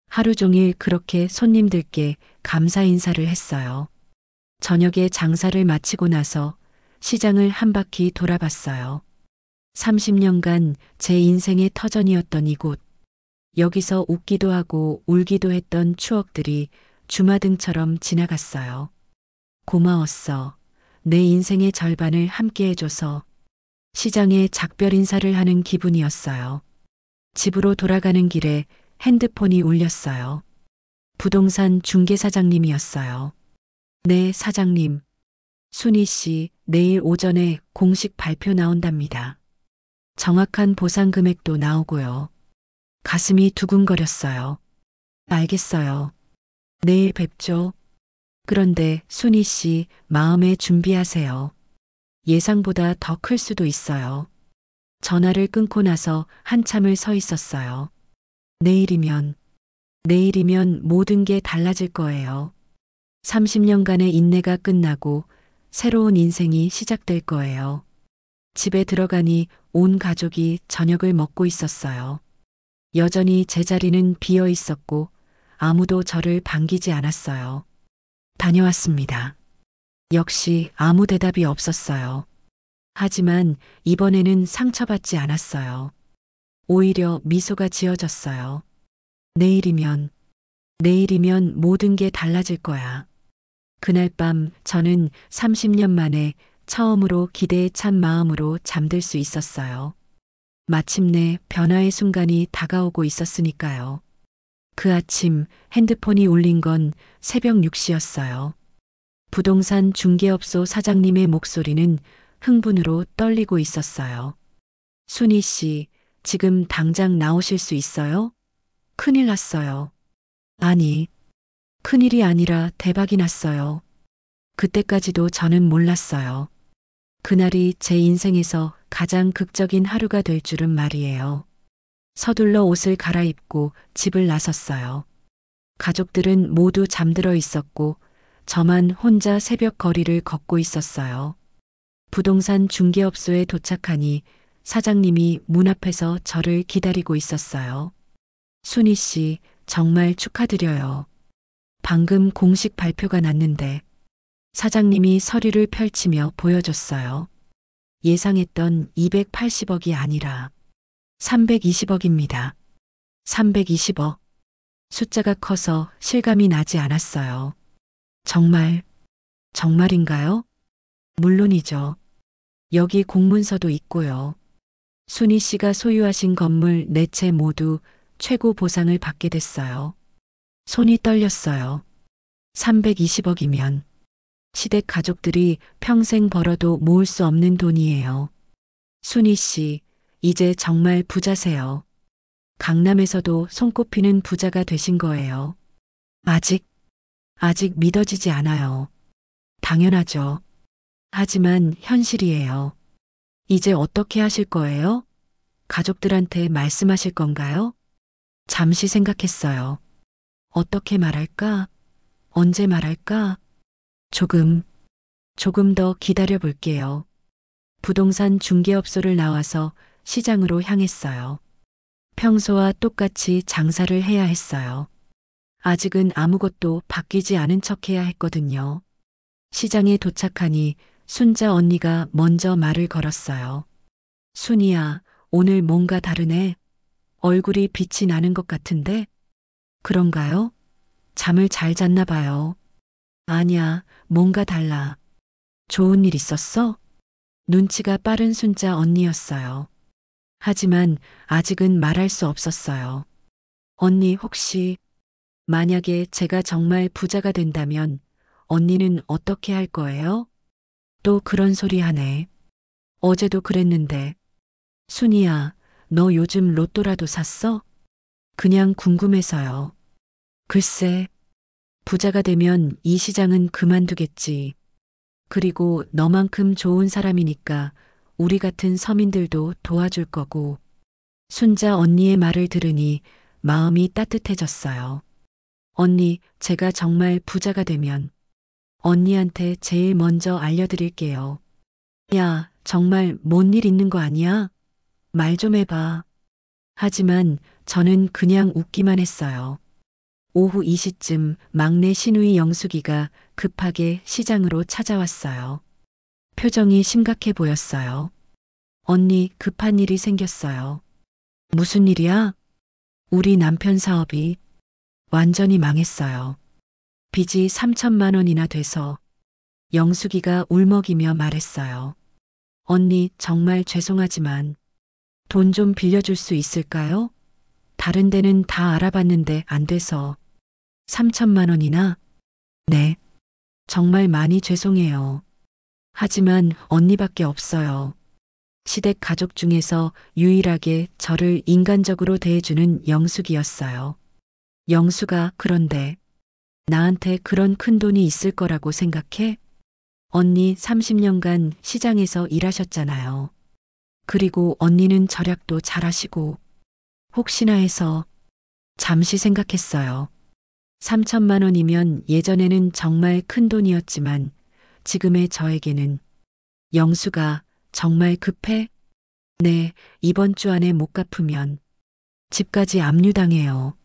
하루 종일 그렇게 손님들께 감사 인사를 했어요. 저녁에 장사를 마치고 나서 시장을 한 바퀴 돌아봤어요. 30년간 제 인생의 터전이었던 이곳. 여기서 웃기도 하고 울기도 했던 추억들이 주마등처럼 지나갔어요. 고마웠어. 내 인생의 절반을 함께 해줘서. 시장에 작별 인사를 하는 기분이었어요. 집으로 돌아가는 길에 핸드폰이 울렸어요. 부동산 중개사장님이었어요. 네, 사장님. 순희 씨, 내일 오전에 공식 발표 나온답니다. 정확한 보상 금액도 나오고요. 가슴이 두근거렸어요. 알겠어요. 내일 뵙죠. 그런데 순희 씨, 마음에 준비하세요. 예상보다 더 클 수도 있어요. 전화를 끊고 나서 한참을 서 있었어요. 내일이면, 내일이면 모든 게 달라질 거예요. 30년간의 인내가 끝나고 새로운 인생이 시작될 거예요. 집에 들어가니 온 가족이 저녁을 먹고 있었어요. 여전히 제자리는 비어 있었고 아무도 저를 반기지 않았어요. 다녀왔습니다. 역시 아무 대답이 없었어요. 하지만 이번에는 상처받지 않았어요. 오히려 미소가 지어졌어요. 내일이면, 내일이면 모든 게 달라질 거야. 그날 밤 저는 30년 만에 처음으로 기대에 찬 마음으로 잠들 수 있었어요. 마침내 변화의 순간이 다가오고 있었으니까요. 그 아침 핸드폰이 울린 건 새벽 6시였어요. 부동산 중개업소 사장님의 목소리는 흥분으로 떨리고 있었어요. 순희 씨, 지금 당장 나오실 수 있어요? 큰일 났어요. 아니, 큰일이 아니라 대박이 났어요. 그때까지도 저는 몰랐어요. 그날이 제 인생에서 가장 극적인 하루가 될 줄은 말이에요. 서둘러 옷을 갈아입고 집을 나섰어요. 가족들은 모두 잠들어 있었고 저만 혼자 새벽 거리를 걷고 있었어요. 부동산 중개업소에 도착하니 사장님이 문 앞에서 저를 기다리고 있었어요. 순희 씨, 정말 축하드려요. 방금 공식 발표가 났는데 사장님이 서류를 펼치며 보여줬어요. 예상했던 280억이 아니라 320억입니다. 320억. 숫자가 커서 실감이 나지 않았어요. 정말, 정말인가요? 물론이죠. 여기 공문서도 있고요. 순희 씨가 소유하신 건물 4채 모두 최고 보상을 받게 됐어요. 손이 떨렸어요. 320억이면 시댁 가족들이 평생 벌어도 모을 수 없는 돈이에요. 순희 씨, 이제 정말 부자세요. 강남에서도 손꼽히는 부자가 되신 거예요. 아직 믿어지지 않아요. 당연하죠. 하지만 현실이에요. 이제 어떻게 하실 거예요? 가족들한테 말씀하실 건가요? 잠시 생각했어요. 어떻게 말할까? 언제 말할까? 조금 더 기다려 볼게요. 부동산 중개업소를 나와서 시장으로 향했어요. 평소와 똑같이 장사를 해야 했어요. 아직은 아무것도 바뀌지 않은 척 해야 했거든요. 시장에 도착하니 순자 언니가 먼저 말을 걸었어요. 순이야, 오늘 뭔가 다르네. 얼굴이 빛이 나는 것 같은데? 그런가요? 잠을 잘 잤나 봐요. 아니야, 뭔가 달라. 좋은 일 있었어? 눈치가 빠른 순자 언니였어요. 하지만 아직은 말할 수 없었어요. 언니 혹시 만약에 제가 정말 부자가 된다면 언니는 어떻게 할 거예요? 또 그런 소리 하네. 어제도 그랬는데. 순이야, 너 요즘 로또라도 샀어? 그냥 궁금해서요. 글쎄, 부자가 되면 이 시장은 그만두겠지. 그리고 너만큼 좋은 사람이니까 우리 같은 서민들도 도와줄 거고. 순자 언니의 말을 들으니 마음이 따뜻해졌어요. 언니, 제가 정말 부자가 되면 언니한테 제일 먼저 알려드릴게요. 야, 정말 뭔 일 있는 거 아니야? 말 좀 해봐. 하지만 저는 그냥 웃기만 했어요. 오후 2시쯤 막내 시누이 영숙이가 급하게 시장으로 찾아왔어요. 표정이 심각해 보였어요. 언니, 급한 일이 생겼어요. 무슨 일이야? 우리 남편 사업이 완전히 망했어요. 빚이 3천만 원이나 돼서. 영숙이가 울먹이며 말했어요. 언니, 정말 죄송하지만 돈 좀 빌려줄 수 있을까요? 다른 데는 다 알아봤는데 안 돼서. 3천만 원이나? 네. 정말 많이 죄송해요. 하지만 언니밖에 없어요. 시댁 가족 중에서 유일하게 저를 인간적으로 대해주는 영숙이었어요. 영숙아, 그런데 나한테 그런 큰 돈이 있을 거라고 생각해? 언니 30년간 시장에서 일하셨잖아요. 그리고 언니는 절약도 잘하시고 혹시나 해서 잠시 생각했어요. 3천만 원이면 예전에는 정말 큰 돈이었지만 지금의 저에게는 영수가 정말 급해? 네, 이번 주 안에 못 갚으면 집까지 압류당해요.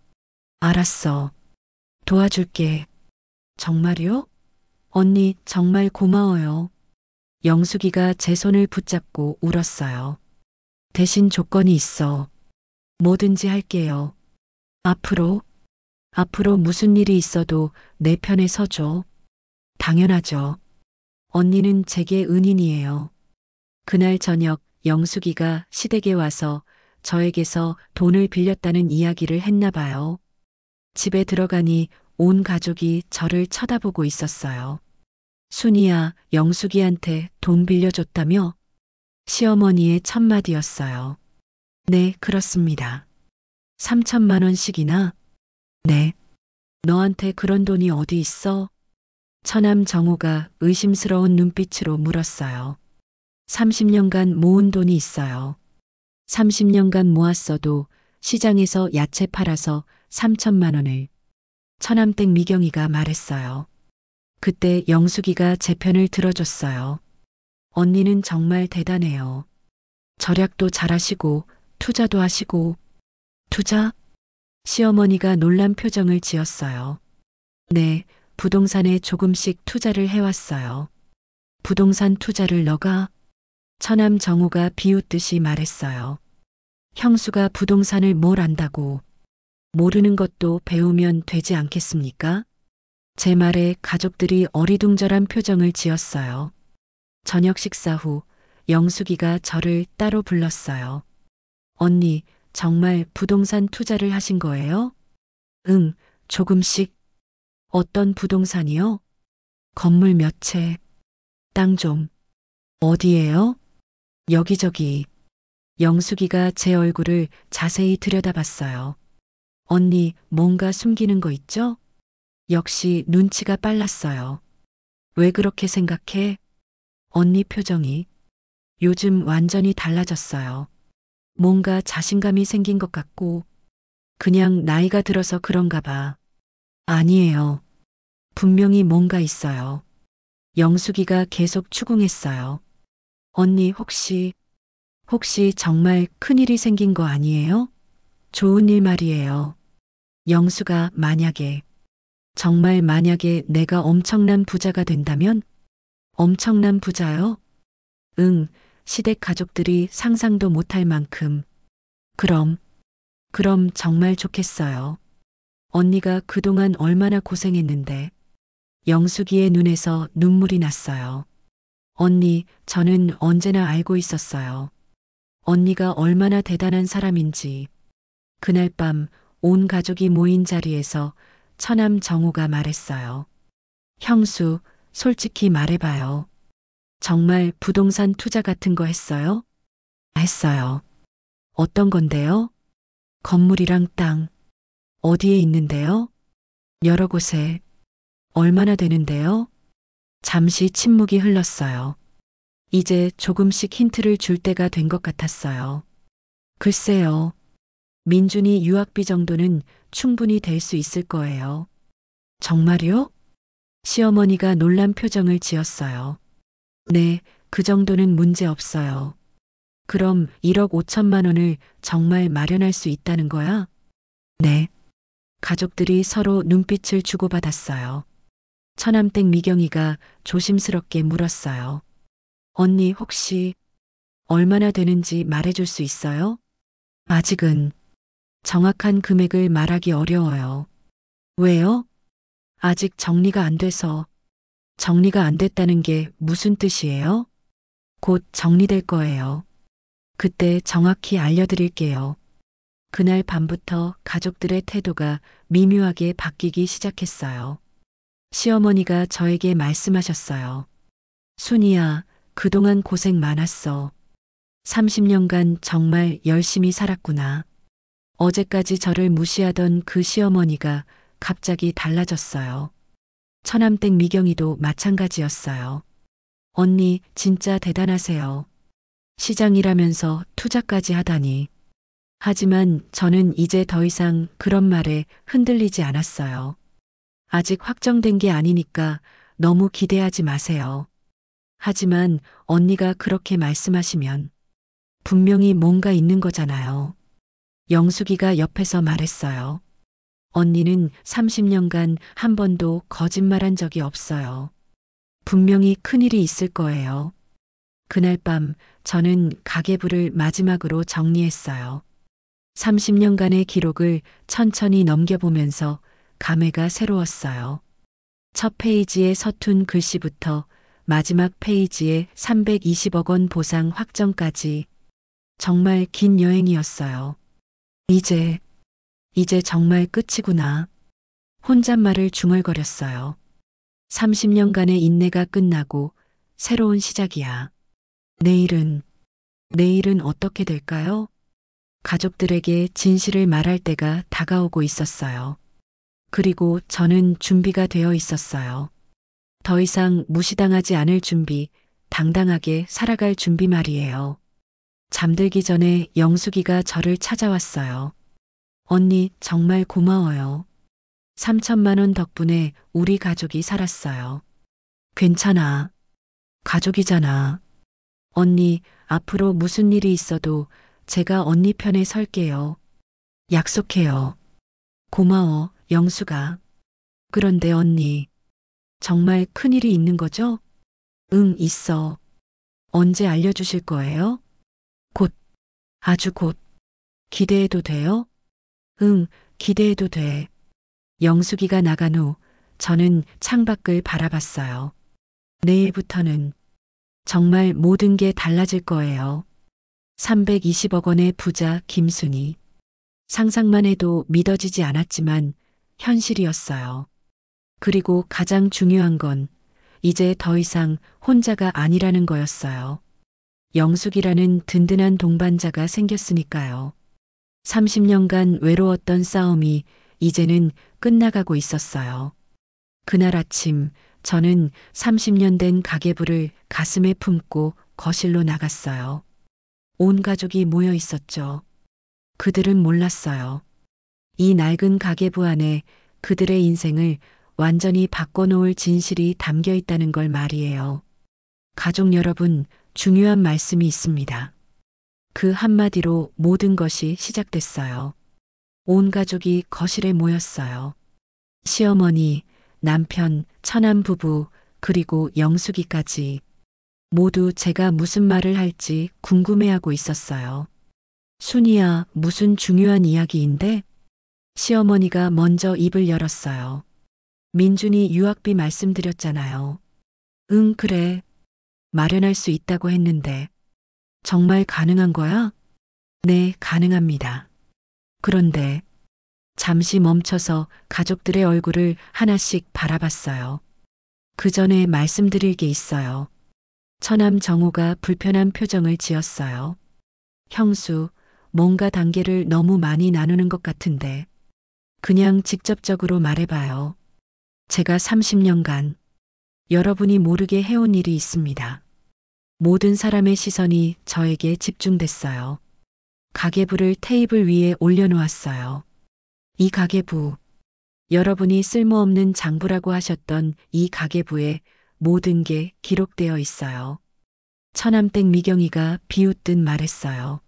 알았어. 도와줄게. 정말요? 언니 정말 고마워요. 영숙이가 제 손을 붙잡고 울었어요. 대신 조건이 있어. 뭐든지 할게요. 앞으로, 앞으로 무슨 일이 있어도 내 편에 서줘. 당연하죠. 언니는 제게 은인이에요. 그날 저녁 영숙이가 시댁에 와서 저에게서 돈을 빌렸다는 이야기를 했나 봐요. 집에 들어가니 온 가족이 저를 쳐다보고 있었어요. 순이야, 영숙이한테 돈 빌려줬다며? 시어머니의 첫마디였어요. 네, 그렇습니다. 3천만 원씩이나? 네. 너한테 그런 돈이 어디 있어? 처남 정우가 의심스러운 눈빛으로 물었어요. 30년간 모은 돈이 있어요. 30년간 모았어도 시장에서 야채 팔아서 3천만 원을. 처남댁 미경이가 말했어요. 그때 영숙이가 제 편을 들어줬어요. 언니는 정말 대단해요. 절약도 잘하시고 투자도 하시고. 투자? 시어머니가 놀란 표정을 지었어요. 네, 부동산에 조금씩 투자를 해왔어요. 부동산 투자를 너가? 처남 정우가 비웃듯이 말했어요. 형수가 부동산을 뭘 안다고. 모르는 것도 배우면 되지 않겠습니까? 제 말에 가족들이 어리둥절한 표정을 지었어요. 저녁 식사 후 영숙이가 저를 따로 불렀어요. 언니, 정말 부동산 투자를 하신 거예요? 응, 조금씩. 어떤 부동산이요? 건물 몇 채, 땅 좀. 어디예요? 여기저기. 영숙이가 제 얼굴을 자세히 들여다봤어요. 언니, 뭔가 숨기는 거 있죠? 역시 눈치가 빨랐어요. 왜 그렇게 생각해? 언니 표정이 요즘 완전히 달라졌어요. 뭔가 자신감이 생긴 것 같고, 그냥 나이가 들어서 그런가 봐. 아니에요. 분명히 뭔가 있어요. 영숙이가 계속 추궁했어요. 언니 혹시 정말 큰일이 생긴 거 아니에요? 좋은 일 말이에요. 영수가 정말 만약에 내가 엄청난 부자가 된다면? 엄청난 부자요? 응, 시댁 가족들이 상상도 못할 만큼. 그럼, 그럼 정말 좋겠어요. 언니가 그동안 얼마나 고생했는데. 영숙이의 눈에서 눈물이 났어요. 언니, 저는 언제나 알고 있었어요. 언니가 얼마나 대단한 사람인지. 그날 밤 온 가족이 모인 자리에서 처남 정우가 말했어요. 형수, 솔직히 말해봐요. 정말 부동산 투자 같은 거 했어요? 했어요. 어떤 건데요? 건물이랑 땅. 어디에 있는데요? 여러 곳에. 얼마나 되는데요? 잠시 침묵이 흘렀어요. 이제 조금씩 힌트를 줄 때가 된 것 같았어요. 글쎄요. 민준이 유학비 정도는 충분히 될 수 있을 거예요. 정말요? 시어머니가 놀란 표정을 지었어요. 네, 그 정도는 문제 없어요. 그럼 1억 5천만 원을 정말 마련할 수 있다는 거야? 네. 가족들이 서로 눈빛을 주고받았어요. 처남댁 미경이가 조심스럽게 물었어요. 언니 혹시 얼마나 되는지 말해줄 수 있어요? 아직은 정확한 금액을 말하기 어려워요. 왜요? 아직 정리가 안 돼서. 정리가 안 됐다는 게 무슨 뜻이에요? 곧 정리될 거예요. 그때 정확히 알려드릴게요. 그날 밤부터 가족들의 태도가 미묘하게 바뀌기 시작했어요. 시어머니가 저에게 말씀하셨어요. 순이야, 그동안 고생 많았어. 30년간 정말 열심히 살았구나. 어제까지 저를 무시하던 그 시어머니가 갑자기 달라졌어요. 처남댁 미경이도 마찬가지였어요. 언니, 진짜 대단하세요. 시장이라면서 투자까지 하다니. 하지만 저는 이제 더 이상 그런 말에 흔들리지 않았어요. 아직 확정된 게 아니니까 너무 기대하지 마세요. 하지만 언니가 그렇게 말씀하시면 분명히 뭔가 있는 거잖아요. 영숙이가 옆에서 말했어요. 언니는 30년간 한 번도 거짓말한 적이 없어요. 분명히 큰일이 있을 거예요. 그날 밤 저는 가계부를 마지막으로 정리했어요. 30년간의 기록을 천천히 넘겨보면서 감회가 새로웠어요. 첫 페이지의 서툰 글씨부터 마지막 페이지에 320억 원 보상 확정까지 정말 긴 여행이었어요. 이제 정말 끝이구나. 혼잣말을 중얼거렸어요. 30년간의 인내가 끝나고 새로운 시작이야. 내일은, 내일은 어떻게 될까요? 가족들에게 진실을 말할 때가 다가오고 있었어요. 그리고 저는 준비가 되어 있었어요. 더 이상 무시당하지 않을 준비, 당당하게 살아갈 준비 말이에요. 잠들기 전에 영숙이가 저를 찾아왔어요. 언니, 정말 고마워요. 3천만 원 덕분에 우리 가족이 살았어요. 괜찮아. 가족이잖아. 언니, 앞으로 무슨 일이 있어도 제가 언니 편에 설게요. 약속해요. 고마워, 영수가. 그런데 언니, 정말 큰일이 있는 거죠? 응, 있어. 언제 알려주실 거예요? 곧, 아주 곧. 기대해도 돼요? 응, 기대해도 돼. 영숙이가 나간 후 저는 창밖을 바라봤어요. 내일부터는 정말 모든 게 달라질 거예요. 320억 원의 부자 김순이. 상상만 해도 믿어지지 않았지만 현실이었어요. 그리고 가장 중요한 건 이제 더 이상 혼자가 아니라는 거였어요. 영숙이라는 든든한 동반자가 생겼으니까요. 30년간 외로웠던 싸움이 이제는 끝나가고 있었어요. 그날 아침 저는 30년 된 가계부를 가슴에 품고 거실로 나갔어요. 온 가족이 모여 있었죠. 그들은 몰랐어요. 이 낡은 가계부 안에 그들의 인생을 완전히 바꿔놓을 진실이 담겨 있다는 걸 말이에요. 가족 여러분, 중요한 말씀이 있습니다. 그 한마디로 모든 것이 시작됐어요. 온 가족이 거실에 모였어요. 시어머니, 남편, 처남 부부, 그리고 영숙이까지 모두 제가 무슨 말을 할지 궁금해하고 있었어요. 순이야, 무슨 중요한 이야기인데? 시어머니가 먼저 입을 열었어요. 민준이 유학비 말씀드렸잖아요. 응, 그래. 마련할 수 있다고 했는데. 정말 가능한 거야? 네, 가능합니다. 그런데 잠시 멈춰서 가족들의 얼굴을 하나씩 바라봤어요. 그 전에 말씀드릴 게 있어요. 처남 정호가 불편한 표정을 지었어요. 형수, 뭔가 단계를 너무 많이 나누는 것 같은데. 그냥 직접적으로 말해봐요. 제가 30년간 여러분이 모르게 해온 일이 있습니다. 모든 사람의 시선이 저에게 집중됐어요. 가계부를 테이블 위에 올려놓았어요. 이 가계부, 여러분이 쓸모없는 장부라고 하셨던 이 가계부에 모든 게 기록되어 있어요. 처남댁 미경이가 비웃듯 말했어요.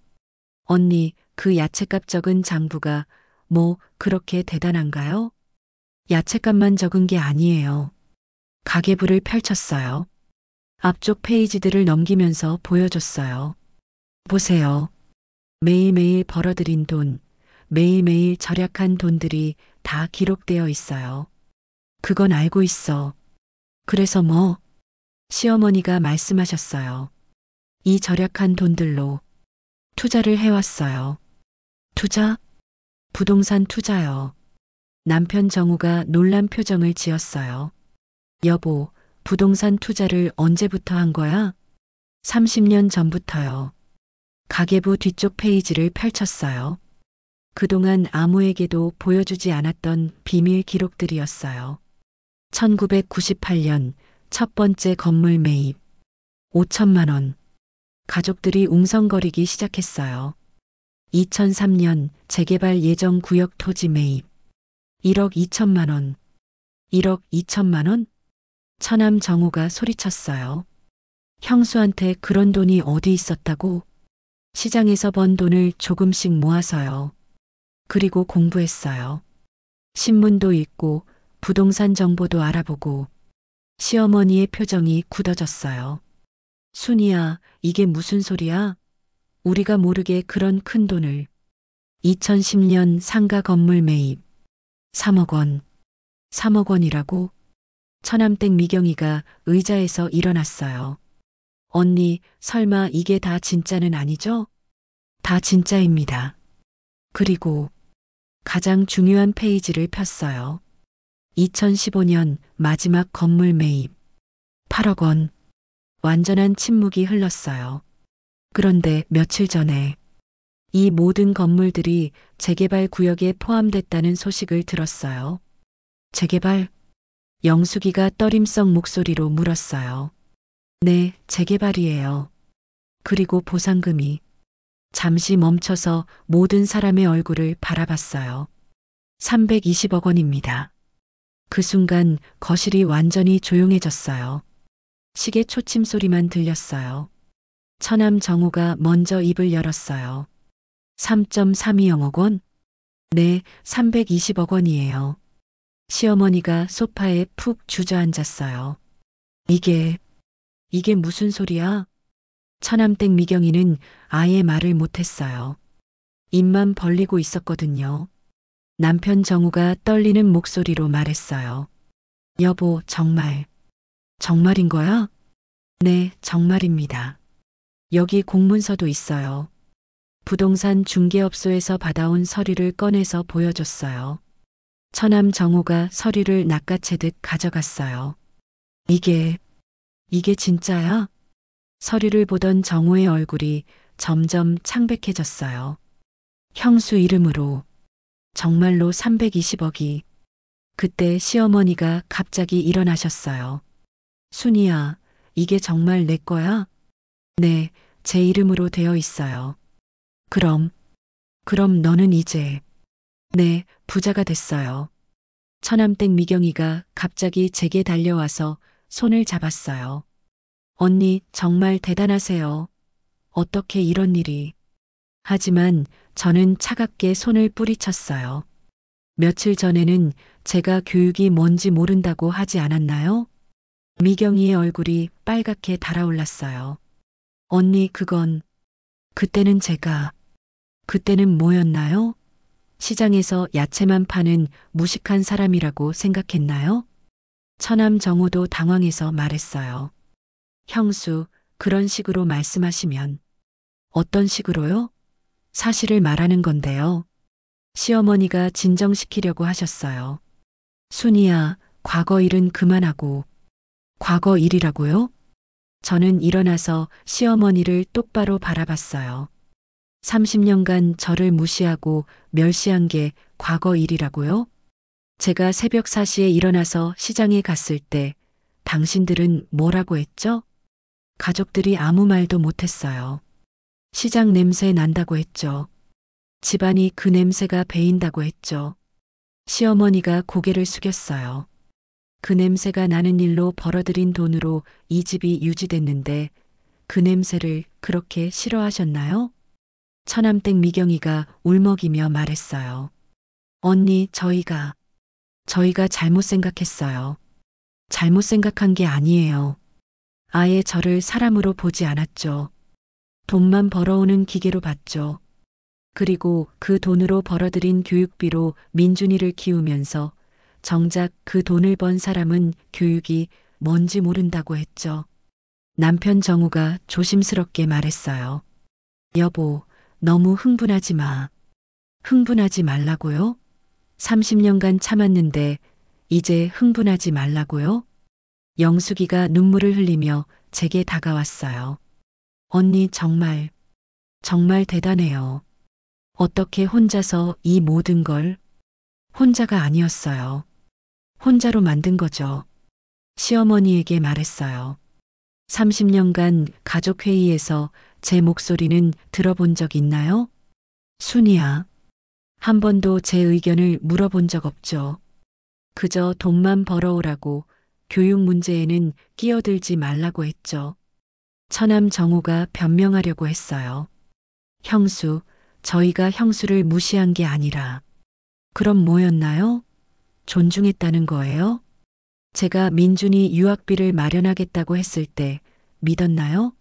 언니, 그 야채값 적은 장부가 뭐 그렇게 대단한가요? 야채값만 적은 게 아니에요. 가계부를 펼쳤어요. 앞쪽 페이지들을 넘기면서 보여줬어요. 보세요. 매일매일 벌어들인 돈, 매일매일 절약한 돈들이 다 기록되어 있어요. 그건 알고 있어. 그래서 뭐? 시어머니가 말씀하셨어요. 이 절약한 돈들로 투자를 해왔어요. 투자? 부동산 투자요. 남편 정우가 놀란 표정을 지었어요. 여보, 부동산 투자를 언제부터 한 거야? 30년 전부터요. 가계부 뒤쪽 페이지를 펼쳤어요. 그동안 아무에게도 보여주지 않았던 비밀 기록들이었어요. 1998년 첫 번째 건물 매입. 5천만 원. 가족들이 웅성거리기 시작했어요. 2003년 재개발 예정 구역 토지 매입. 1억 2천만 원. 1억 2천만 원? 처남 정우가 소리쳤어요. 형수한테 그런 돈이 어디 있었다고? 시장에서 번 돈을 조금씩 모아서요. 그리고 공부했어요. 신문도 읽고 부동산 정보도 알아보고. 시어머니의 표정이 굳어졌어요. 순이야, 이게 무슨 소리야? 우리가 모르게 그런 큰 돈을. 2010년 상가 건물 매입. 3억 원. 3억 원이라고? 처남댁 미경이가 의자에서 일어났어요. 언니, 설마 이게 다 진짜는 아니죠? 다 진짜입니다. 그리고 가장 중요한 페이지를 폈어요. 2015년 마지막 건물 매입. 8억 원. 완전한 침묵이 흘렀어요. 그런데 며칠 전에 이 모든 건물들이 재개발 구역에 포함됐다는 소식을 들었어요. 재개발? 영숙이가 떨림성 목소리로 물었어요. 네, 재개발이에요. 그리고 보상금이. 잠시 멈춰서 모든 사람의 얼굴을 바라봤어요. 320억 원입니다. 그 순간 거실이 완전히 조용해졌어요. 시계 초침 소리만 들렸어요. 처남 정우가 먼저 입을 열었어요. 3.32억 원? 네, 320억 원이에요. 시어머니가 소파에 푹 주저앉았어요. 이게 무슨 소리야? 처남댁 미경이는 아예 말을 못했어요. 입만 벌리고 있었거든요. 남편 정우가 떨리는 목소리로 말했어요. 여보, 정말인 거야? 네, 정말입니다. 여기 공문서도 있어요. 부동산 중개업소에서 받아온 서류를 꺼내서 보여줬어요. 처남 정우가 서류를 낚아채듯 가져갔어요. 이게 진짜야? 서류를 보던 정우의 얼굴이 점점 창백해졌어요. 형수 이름으로 정말로 320억이. 그때 시어머니가 갑자기 일어나셨어요. 순이야, 이게 정말 내 거야? 네, 제 이름으로 되어 있어요. 그럼 너는 이제. 네, 부자가 됐어요. 처남댁 미경이가 갑자기 제게 달려와서 손을 잡았어요. 언니, 정말 대단하세요. 어떻게 이런 일이. 하지만 저는 차갑게 손을 뿌리쳤어요. 며칠 전에는 제가 교육이 뭔지 모른다고 하지 않았나요? 미경이의 얼굴이 빨갛게 달아올랐어요. 언니, 그때는 그때는 뭐였나요? 시장에서 야채만 파는 무식한 사람이라고 생각했나요? 처남 정우도 당황해서 말했어요. 형수, 그런 식으로 말씀하시면. 어떤 식으로요? 사실을 말하는 건데요. 시어머니가 진정시키려고 하셨어요. 순이야, 과거 일은 그만하고. 과거 일이라고요? 저는 일어나서 시어머니를 똑바로 바라봤어요. 30년간 저를 무시하고 멸시한 게 과거 일이라고요? 제가 새벽 4시에 일어나서 시장에 갔을 때 당신들은 뭐라고 했죠? 가족들이 아무 말도 못했어요. 시장 냄새 난다고 했죠. 집안이 그 냄새가 배인다고 했죠. 시어머니가 고개를 숙였어요. 그 냄새가 나는 일로 벌어들인 돈으로 이 집이 유지됐는데 그 냄새를 그렇게 싫어하셨나요? 처남댁 미경이가 울먹이며 말했어요. 언니, 저희가 잘못 생각했어요. 잘못 생각한 게 아니에요. 아예 저를 사람으로 보지 않았죠. 돈만 벌어오는 기계로 봤죠. 그리고 그 돈으로 벌어들인 교육비로 민준이를 키우면서 정작 그 돈을 번 사람은 교육이 뭔지 모른다고 했죠. 남편 정우가 조심스럽게 말했어요. 여보, 너무 흥분하지 마. 흥분하지 말라고요? 30년간 참았는데 이제 흥분하지 말라고요? 영숙이가 눈물을 흘리며 제게 다가왔어요. 언니 정말 대단해요. 어떻게 혼자서 이 모든 걸 혼자가 아니었어요. 혼자로 만든 거죠. 시어머니에게 말했어요. 30년간 가족회의에서 제 목소리는 들어본 적 있나요? 순이야. 한 번도 제 의견을 물어본 적 없죠. 그저 돈만 벌어오라고 교육 문제에는 끼어들지 말라고 했죠. 처남 정우가 변명하려고 했어요. 형수, 저희가 형수를 무시한 게 아니라. 그럼 뭐였나요? 존중했다는 거예요? 제가 민준이 유학비를 마련하겠다고 했을 때 믿었나요?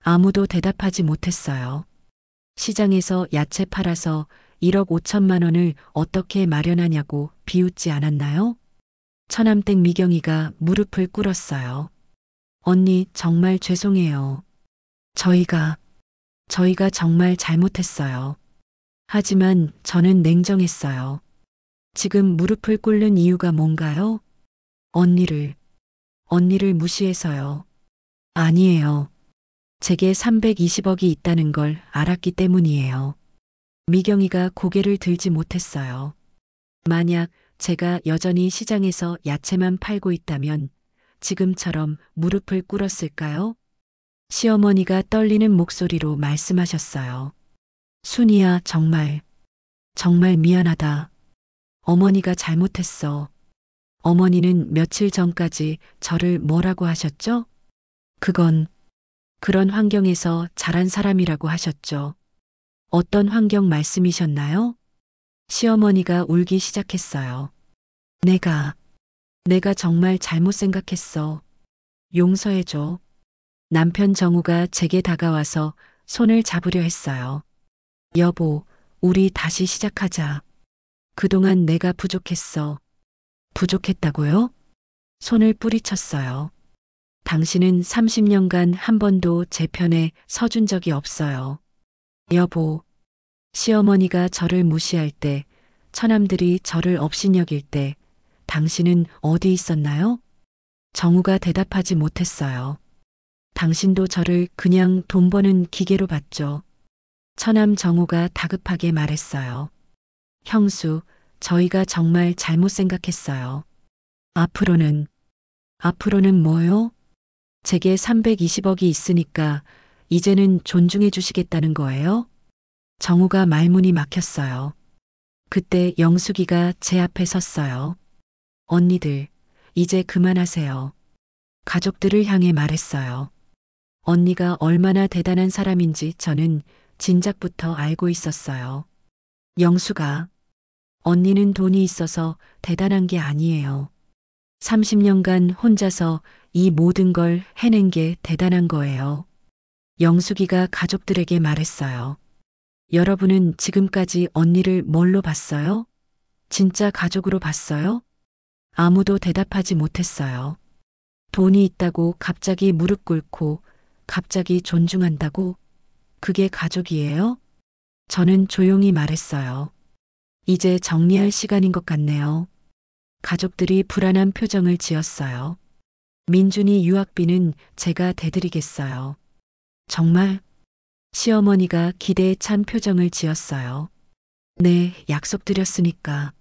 아무도 대답하지 못했어요. 시장에서 야채 팔아서 1억 5천만 원을 어떻게 마련하냐고 비웃지 않았나요? 처남댁 미경이가 무릎을 꿇었어요. 언니 정말 죄송해요. 저희가 정말 잘못했어요. 하지만 저는 냉정했어요. 지금 무릎을 꿇는 이유가 뭔가요? 언니를 무시해서요. 아니에요. 제게 320억이 있다는 걸 알았기 때문이에요. 미경이가 고개를 들지 못했어요. 만약 제가 여전히 시장에서 야채만 팔고 있다면 지금처럼 무릎을 꿇었을까요? 시어머니가 떨리는 목소리로 말씀하셨어요. 순이야, 정말 미안하다. 어머니가 잘못했어. 어머니는 며칠 전까지 저를 뭐라고 하셨죠? 그런 환경에서 자란 사람이라고 하셨죠. 어떤 환경 말씀이셨나요? 시어머니가 울기 시작했어요. 내가 정말 잘못 생각했어. 용서해줘. 남편 정우가 제게 다가와서 손을 잡으려 했어요. 여보, 우리 다시 시작하자. 그동안 내가 부족했어. 부족했다고요? 손을 뿌리쳤어요. 당신은 30년간 한 번도 제 편에 서준 적이 없어요. 여보, 시어머니가 저를 무시할 때, 처남들이 저를 업신여길 때, 당신은 어디 있었나요? 정우가 대답하지 못했어요. 당신도 저를 그냥 돈 버는 기계로 봤죠. 처남 정우가 다급하게 말했어요. 형수, 저희가 정말 잘못 생각했어요. 앞으로는 뭐요? 제게 320억이 있으니까 이제는 존중해 주시겠다는 거예요? 정우가 말문이 막혔어요. 그때 영숙이가 제 앞에 섰어요. 언니들, 이제 그만하세요. 가족들을 향해 말했어요. 언니가 얼마나 대단한 사람인지 저는 진작부터 알고 있었어요. 영수가, 언니는 돈이 있어서 대단한 게 아니에요. 30년간 혼자서 이 모든 걸 해낸 게 대단한 거예요. 영숙이가 가족들에게 말했어요. 여러분은 지금까지 언니를 뭘로 봤어요? 진짜 가족으로 봤어요? 아무도 대답하지 못했어요. 돈이 있다고 갑자기 무릎 꿇고 갑자기 존중한다고? 그게 가족이에요? 저는 조용히 말했어요. 이제 정리할 시간인 것 같네요. 가족들이 불안한 표정을 지었어요. 민준이 유학비는 제가 대드리겠어요. 정말? 시어머니가 기대에 찬 표정을 지었어요. 네, 약속드렸으니까.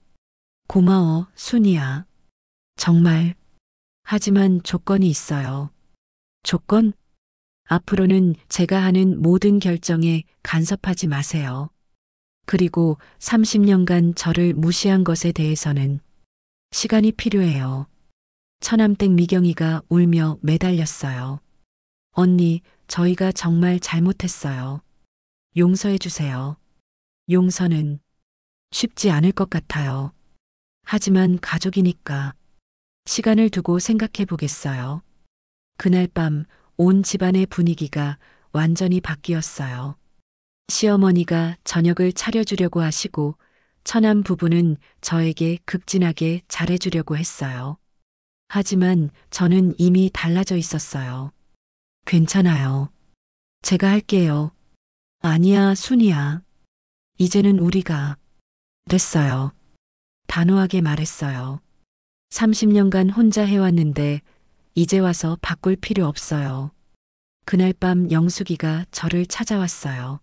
고마워, 순이야. 정말. 하지만 조건이 있어요. 조건? 앞으로는 제가 하는 모든 결정에 간섭하지 마세요. 그리고 30년간 저를 무시한 것에 대해서는 시간이 필요해요. 처남댁 미경이가 울며 매달렸어요. 언니, 저희가 정말 잘못했어요. 용서해 주세요. 용서는 쉽지 않을 것 같아요. 하지만 가족이니까 시간을 두고 생각해 보겠어요. 그날 밤 온 집안의 분위기가 완전히 바뀌었어요. 시어머니가 저녁을 차려주려고 하시고 처남 부부는 저에게 극진하게 잘해주려고 했어요. 하지만 저는 이미 달라져 있었어요. 괜찮아요. 제가 할게요. 아니야, 순이야. 이제는 우리가 됐어요. 단호하게 말했어요. 30년간 혼자 해왔는데 이제 와서 바꿀 필요 없어요. 그날 밤 영숙이가 저를 찾아왔어요.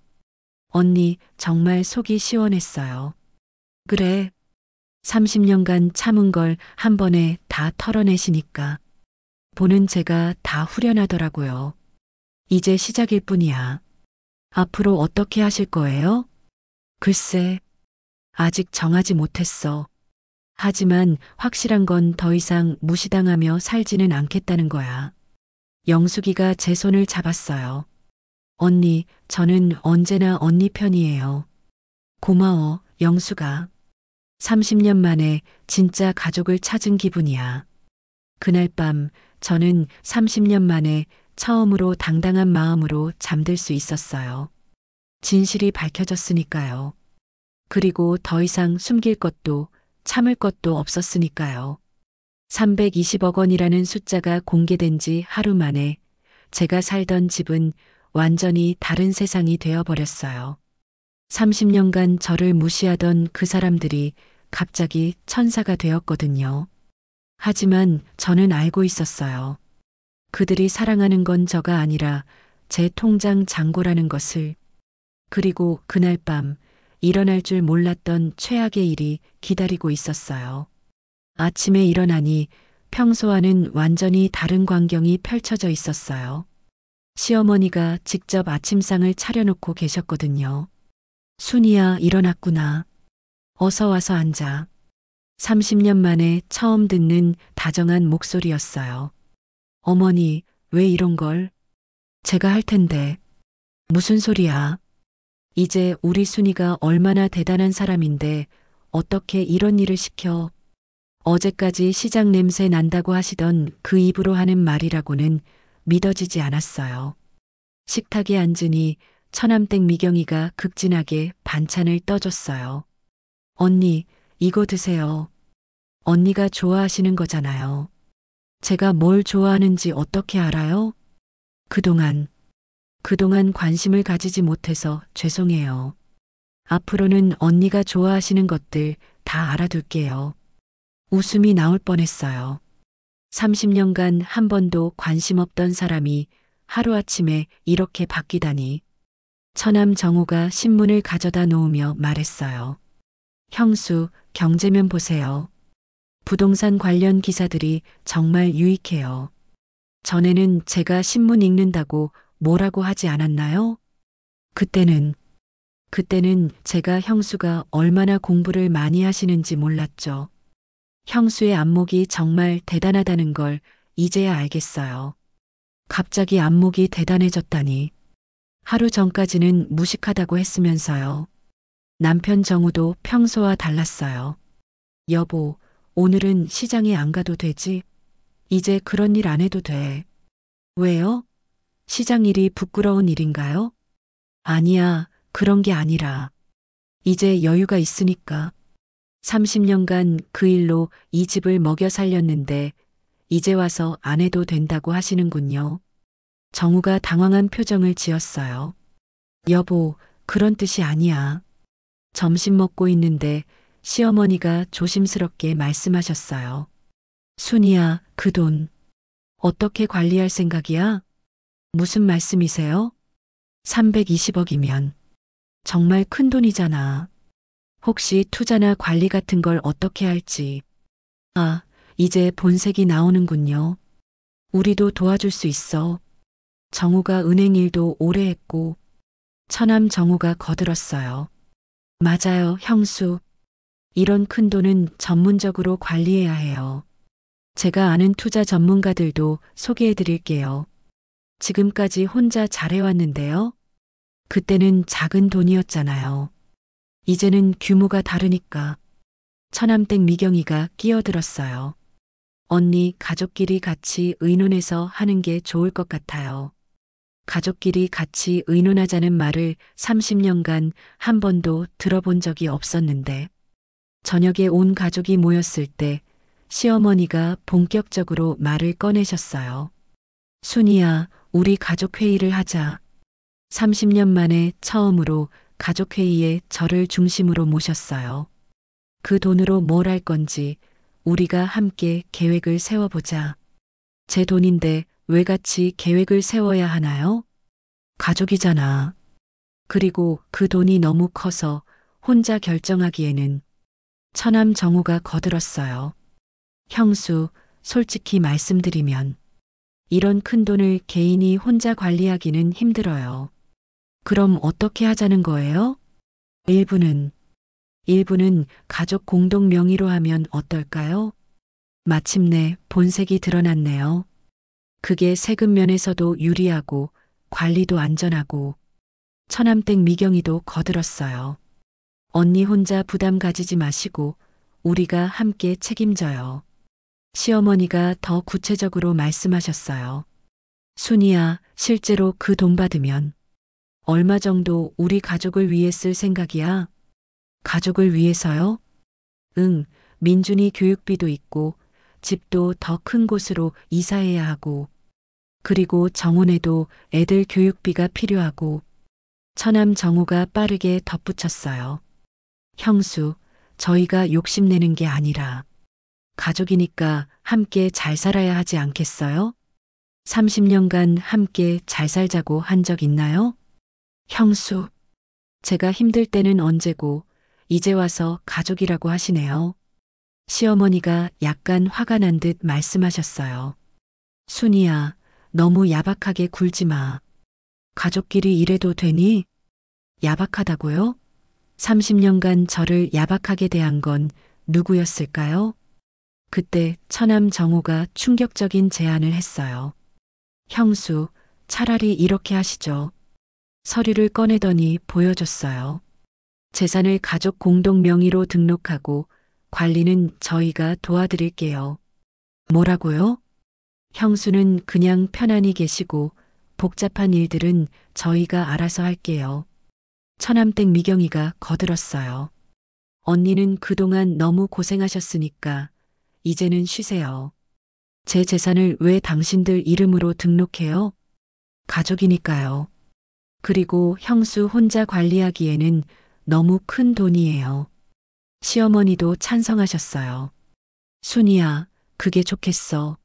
언니, 정말 속이 시원했어요. 그래. 30년간 참은 걸 한 번에 다 털어내시니까. 보는 제가 다 후련하더라고요. 이제 시작일 뿐이야. 앞으로 어떻게 하실 거예요? 글쎄, 아직 정하지 못했어. 하지만 확실한 건 더 이상 무시당하며 살지는 않겠다는 거야. 영숙이가 제 손을 잡았어요. 언니, 저는 언제나 언니 편이에요. 고마워, 영숙아. 30년 만에 진짜 가족을 찾은 기분이야. 그날 밤 저는 30년 만에 처음으로 당당한 마음으로 잠들 수 있었어요. 진실이 밝혀졌으니까요. 그리고 더 이상 숨길 것도 참을 것도 없었으니까요. 320억 원이라는 숫자가 공개된 지 하루 만에 제가 살던 집은 완전히 다른 세상이 되어버렸어요. 30년간 저를 무시하던 그 사람들이 갑자기 천사가 되었거든요. 하지만 저는 알고 있었어요. 그들이 사랑하는 건 저가 아니라 제 통장 잔고라는 것을. 그리고 그날 밤 일어날 줄 몰랐던 최악의 일이 기다리고 있었어요. 아침에 일어나니 평소와는 완전히 다른 광경이 펼쳐져 있었어요. 시어머니가 직접 아침상을 차려놓고 계셨거든요. 순이야, 일어났구나. 어서 와서 앉아. 30년 만에 처음 듣는 다정한 목소리였어요. 어머니, 왜 이런 걸? 제가 할 텐데. 무슨 소리야? 이제 우리 순이가 얼마나 대단한 사람인데 어떻게 이런 일을 시켜? 어제까지 시장 냄새 난다고 하시던 그 입으로 하는 말이라고는 믿어지지 않았어요. 식탁에 앉으니 처남댁 미경이가 극진하게 반찬을 떠줬어요. 언니, 이거 드세요. 언니가 좋아하시는 거잖아요. 제가 뭘 좋아하는지 어떻게 알아요? 그동안 관심을 가지지 못해서 죄송해요. 앞으로는 언니가 좋아하시는 것들 다 알아둘게요. 웃음이 나올 뻔했어요. 30년간 한 번도 관심 없던 사람이 하루아침에 이렇게 바뀌다니. 처남 정우가 신문을 가져다 놓으며 말했어요. 형수, 경제면 보세요. 부동산 관련 기사들이 정말 유익해요. 전에는 제가 신문 읽는다고 뭐라고 하지 않았나요? 그때는 제가 형수가 얼마나 공부를 많이 하시는지 몰랐죠. 형수의 안목이 정말 대단하다는 걸 이제야 알겠어요. 갑자기 안목이 대단해졌다니. 하루 전까지는 무식하다고 했으면서요. 남편 정우도 평소와 달랐어요. 여보, 오늘은 시장에 안 가도 되지? 이제 그런 일 안 해도 돼. 왜요? 시장 일이 부끄러운 일인가요? 아니야, 그런 게 아니라. 이제 여유가 있으니까. 30년간 그 일로 이 집을 먹여 살렸는데 이제 와서 안 해도 된다고 하시는군요. 정우가 당황한 표정을 지었어요. 여보, 그런 뜻이 아니야. 점심 먹고 있는데 시어머니가 조심스럽게 말씀하셨어요. 순이야, 그 돈 어떻게 관리할 생각이야? 무슨 말씀이세요? 320억이면 정말 큰 돈이잖아. 혹시 투자나 관리 같은 걸 어떻게 할지. 아, 이제 본색이 나오는군요. 우리도 도와줄 수 있어. 정우가 은행 일도 오래 했고. 처남 정우가 거들었어요. 맞아요, 형수. 이런 큰 돈은 전문적으로 관리해야 해요. 제가 아는 투자 전문가들도 소개해 드릴게요. 지금까지 혼자 잘해왔는데요. 그때는 작은 돈이었잖아요. 이제는 규모가 다르니까. 처남댁 미경이가 끼어들었어요. 언니, 가족끼리 같이 의논해서 하는 게 좋을 것 같아요. 가족끼리 같이 의논하자는 말을 30년간 한 번도 들어본 적이 없었는데, 저녁에 온 가족이 모였을 때 시어머니가 본격적으로 말을 꺼내셨어요. 순이야, 우리 가족회의를 하자. 30년 만에 처음으로 가족회의에 저를 중심으로 모셨어요. 그 돈으로 뭘 할 건지 우리가 함께 계획을 세워보자. 제 돈인데 왜 같이 계획을 세워야 하나요? 가족이잖아. 그리고 그 돈이 너무 커서 혼자 결정하기에는 처남 정우가 거들었어요. 형수, 솔직히 말씀드리면 이런 큰 돈을 개인이 혼자 관리하기는 힘들어요. 그럼 어떻게 하자는 거예요? 일부는 가족 공동 명의로 하면 어떨까요? 마침내 본색이 드러났네요. 그게 세금 면에서도 유리하고 관리도 안전하고 처남댁 미경이도 거들었어요. 언니 혼자 부담 가지지 마시고 우리가 함께 책임져요. 시어머니가 더 구체적으로 말씀하셨어요. 순이야, 실제로 그 돈 받으면 얼마 정도 우리 가족을 위해 쓸 생각이야? 가족을 위해서요? 응, 민준이 교육비도 있고 집도 더 큰 곳으로 이사해야 하고 그리고 정훈에도 애들 교육비가 필요하고 처남 정우가 빠르게 덧붙였어요. 형수, 저희가 욕심내는 게 아니라 가족이니까 함께 잘 살아야 하지 않겠어요? 30년간 함께 잘 살자고 한 적 있나요? 형수, 제가 힘들 때는 언제고 이제 와서 가족이라고 하시네요. 시어머니가 약간 화가 난 듯 말씀하셨어요. 순이야, 너무 야박하게 굴지 마. 가족끼리 이래도 되니? 야박하다고요? 30년간 저를 야박하게 대한 건 누구였을까요? 그때 처남 정우가 충격적인 제안을 했어요. 형수, 차라리 이렇게 하시죠. 서류를 꺼내더니 보여줬어요. 재산을 가족 공동 명의로 등록하고 관리는 저희가 도와드릴게요. 뭐라고요? 형수는 그냥 편안히 계시고 복잡한 일들은 저희가 알아서 할게요. 처남댁 미경이가 거들었어요. 언니는 그동안 너무 고생하셨으니까 이제는 쉬세요. 제 재산을 왜 당신들 이름으로 등록해요? 가족이니까요. 그리고 형수 혼자 관리하기에는 너무 큰 돈이에요. 시어머니도 찬성하셨어요. 순이야, 그게 좋겠어.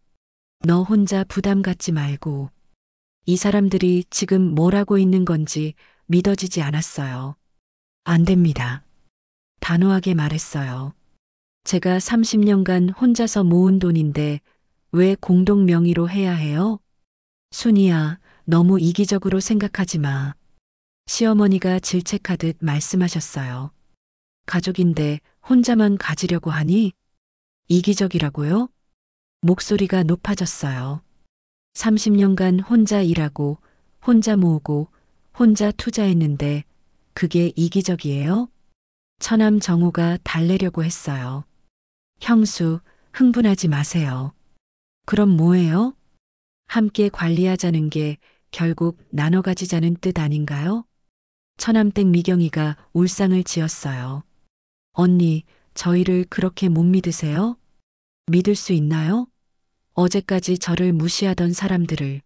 너 혼자 부담 갖지 말고. 이 사람들이 지금 뭘 하고 있는 건지 믿어지지 않았어요. 안 됩니다. 단호하게 말했어요. 제가 30년간 혼자서 모은 돈인데 왜 공동 명의로 해야 해요? 순이야, 너무 이기적으로 생각하지 마. 시어머니가 질책하듯 말씀하셨어요. 가족인데 혼자만 가지려고 하니? 이기적이라고요? 목소리가 높아졌어요. 30년간 혼자 일하고, 혼자 모으고, 혼자 투자했는데, 그게 이기적이에요? 처남 정우가 달래려고 했어요. 형수, 흥분하지 마세요. 그럼 뭐예요? 함께 관리하자는 게 결국 나눠 가지자는 뜻 아닌가요? 처남댁 미경이가 울상을 지었어요. 언니, 저희를 그렇게 못 믿으세요? 믿을 수 있나요? 어제까지 저를 무시하던 사람들을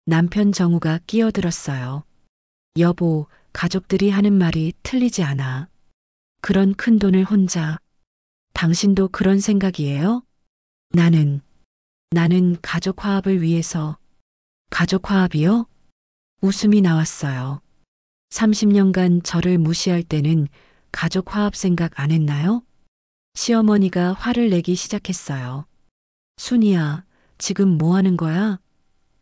남편 정우가 끼어들었어요. 여보, 가족들이 하는 말이 틀리지 않아. 그런 큰 돈을 혼자. 당신도 그런 생각이에요? 나는 가족 화합을 위해서. 가족 화합이요? 웃음이 나왔어요. 30년간 저를 무시할 때는 가족 화합 생각 안 했나요? 시어머니가 화를 내기 시작했어요. 순이야, 지금 뭐 하는 거야?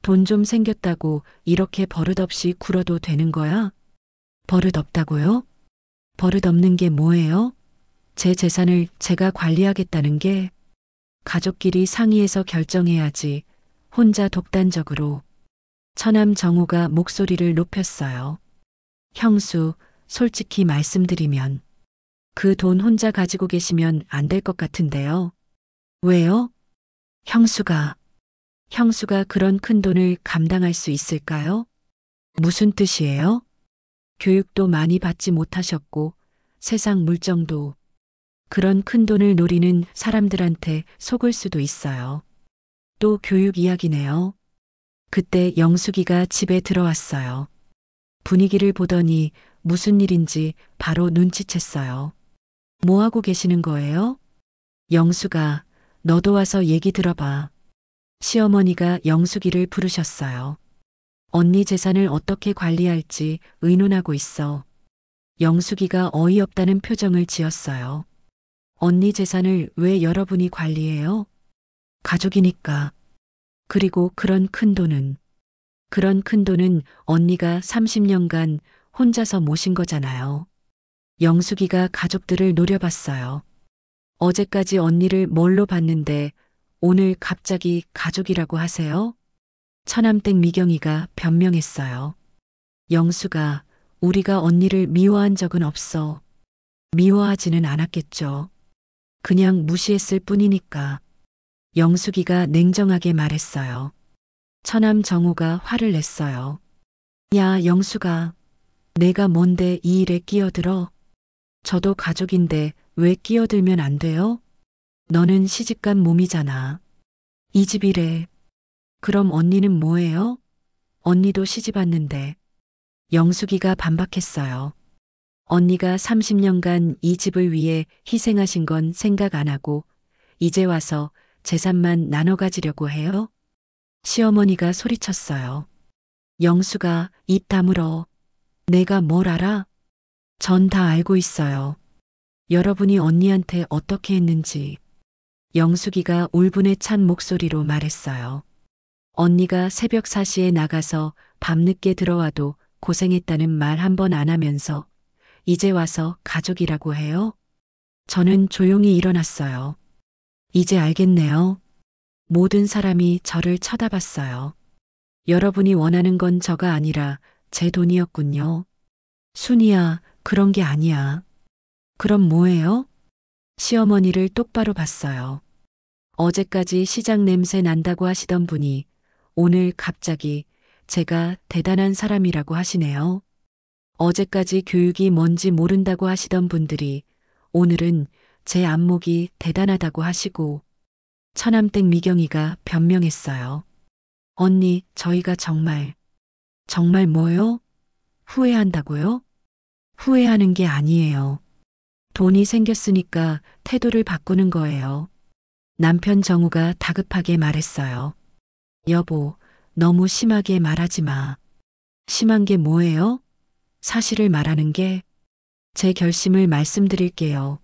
돈 좀 생겼다고 이렇게 버릇없이 굴어도 되는 거야? 버릇 없다고요? 버릇 없는 게 뭐예요? 제 재산을 제가 관리하겠다는 게 가족끼리 상의해서 결정해야지 혼자 독단적으로. 처남 정우가 목소리를 높였어요. 형수, 솔직히 말씀드리면 그 돈 혼자 가지고 계시면 안 될 것 같은데요. 왜요? 형수가 그런 큰 돈을 감당할 수 있을까요? 무슨 뜻이에요? 교육도 많이 받지 못하셨고 세상 물정도 그런 큰 돈을 노리는 사람들한테 속을 수도 있어요. 또 교육 이야기네요. 그때 영숙이가 집에 들어왔어요. 분위기를 보더니 무슨 일인지 바로 눈치챘어요. 뭐 하고 계시는 거예요? 영수가, 너도 와서 얘기 들어봐. 시어머니가 영숙이를 부르셨어요. 언니 재산을 어떻게 관리할지 의논하고 있어. 영숙이가 어이없다는 표정을 지었어요. 언니 재산을 왜 여러분이 관리해요? 가족이니까. 그리고 그런 큰 돈은 언니가 30년간 혼자서 모신 거잖아요. 영숙이가 가족들을 노려봤어요. 어제까지 언니를 뭘로 봤는데 오늘 갑자기 가족이라고 하세요? 처남댁 미경이가 변명했어요. 영수가 우리가 언니를 미워한 적은 없어. 미워하지는 않았겠죠. 그냥 무시했을 뿐이니까. 영숙이가 냉정하게 말했어요. 처남 정우가 화를 냈어요. 야, 영수가. 내가 뭔데 이 일에 끼어들어? 저도 가족인데 왜 끼어들면 안 돼요? 너는 시집간 몸이잖아. 이 집이래. 그럼 언니는 뭐예요? 언니도 시집 왔는데. 영숙이가 반박했어요. 언니가 30년간 이 집을 위해 희생하신 건 생각 안 하고 이제 와서 재산만 나눠 가지려고 해요? 시어머니가 소리쳤어요. 영수가 입 다물어. 내가 뭘 알아? 전 다 알고 있어요. 여러분이 언니한테 어떻게 했는지. 영숙이가 울분에 찬 목소리로 말했어요. 언니가 새벽 4시에 나가서 밤늦게 들어와도 고생했다는 말 한 번 안 하면서 이제 와서 가족이라고 해요? 저는 조용히 일어났어요. 이제 알겠네요. 모든 사람이 저를 쳐다봤어요. 여러분이 원하는 건 저가 아니라 제 돈이었군요. 순이야, 그런 게 아니야. 그럼 뭐예요? 시어머니를 똑바로 봤어요. 어제까지 시장 냄새 난다고 하시던 분이 오늘 갑자기 제가 대단한 사람이라고 하시네요. 어제까지 교육이 뭔지 모른다고 하시던 분들이 오늘은 제 안목이 대단하다고 하시고 처남댁 미경이가 변명했어요. 언니, 저희가 정말 뭐요? 후회한다고요? 후회하는 게 아니에요. 돈이 생겼으니까 태도를 바꾸는 거예요. 남편 정우가 다급하게 말했어요. 여보, 너무 심하게 말하지 마. 심한 게 뭐예요? 사실을 말하는 게 제 결심을 말씀드릴게요.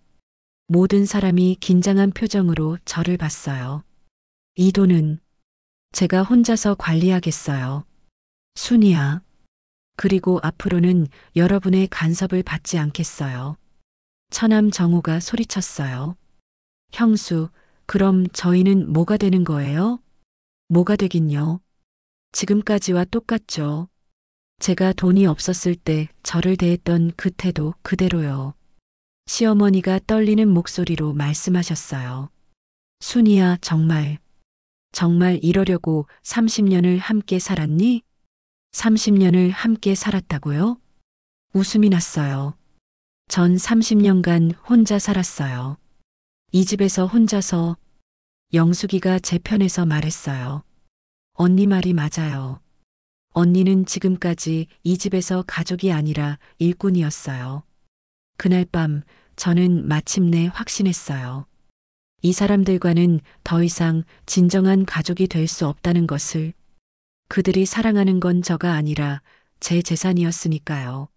모든 사람이 긴장한 표정으로 저를 봤어요. 이 돈은 제가 혼자서 관리하겠어요. 순이야. 그리고 앞으로는 여러분의 간섭을 받지 않겠어요. 처남 정우가 소리쳤어요. 형수, 그럼 저희는 뭐가 되는 거예요? 뭐가 되긴요. 지금까지와 똑같죠. 제가 돈이 없었을 때 저를 대했던 그 태도 그대로요. 시어머니가 떨리는 목소리로 말씀하셨어요. 순이야, 정말 이러려고 30년을 함께 살았니? 30년을 함께 살았다고요? 웃음이 났어요. 전 30년간 혼자 살았어요. 이 집에서 혼자서. 영숙이가 제 편에서 말했어요. 언니 말이 맞아요. 언니는 지금까지 이 집에서 가족이 아니라 일꾼이었어요. 그날 밤 저는 마침내 확신했어요. 이 사람들과는 더 이상 진정한 가족이 될 수 없다는 것을. 그들이 사랑하는 건 저가 아니라 제 재산이었으니까요.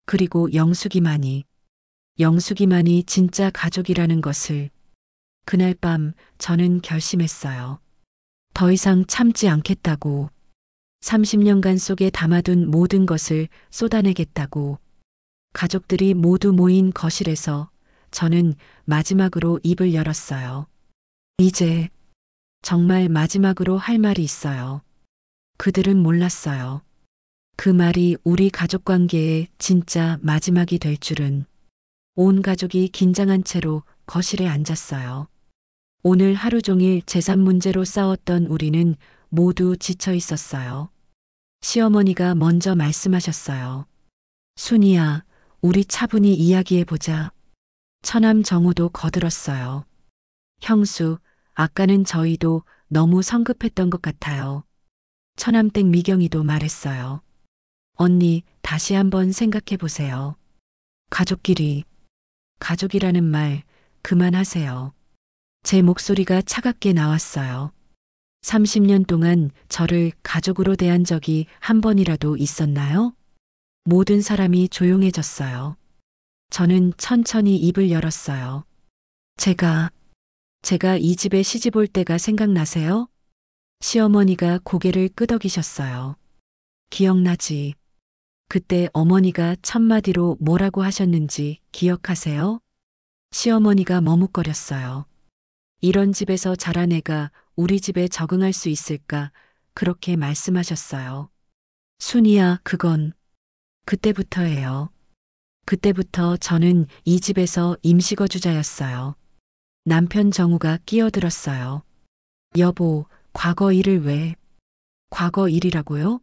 그리고 영숙이만이 진짜 가족이라는 것을. 그날 밤 저는 결심했어요. 더 이상 참지 않겠다고. 30년간 속에 담아둔 모든 것을 쏟아내겠다고. 가족들이 모두 모인 거실에서 저는 마지막으로 입을 열었어요. 이제 정말 마지막으로 할 말이 있어요. 그들은 몰랐어요. 그 말이 우리 가족 관계의 진짜 마지막이 될 줄은. 온 가족이 긴장한 채로 거실에 앉았어요. 오늘 하루 종일 재산 문제로 싸웠던 우리는 모두 지쳐 있었어요. 시어머니가 먼저 말씀하셨어요. 순이야, 우리 차분히 이야기해보자. 처남 정우도 거들었어요. 형수, 아까는 저희도 너무 성급했던 것 같아요. 처남댁 미경이도 말했어요. 언니, 다시 한번 생각해보세요. 가족이라는 말 그만하세요. 제 목소리가 차갑게 나왔어요. 30년 동안 저를 가족으로 대한 적이 한 번이라도 있었나요? 모든 사람이 조용해졌어요. 저는 천천히 입을 열었어요. 제가 이 집에 시집 올 때가 생각나세요? 시어머니가 고개를 끄덕이셨어요. 기억나지? 그때 어머니가 첫마디로 뭐라고 하셨는지 기억하세요? 시어머니가 머뭇거렸어요. 이런 집에서 자란 애가 우리 집에 적응할 수 있을까? 그렇게 말씀하셨어요. 순이야, 그건 그때부터예요. 그때부터 저는 이 집에서 임시거주자였어요. 남편 정우가 끼어들었어요. 여보, 과거 일을 왜? 과거 일이라고요?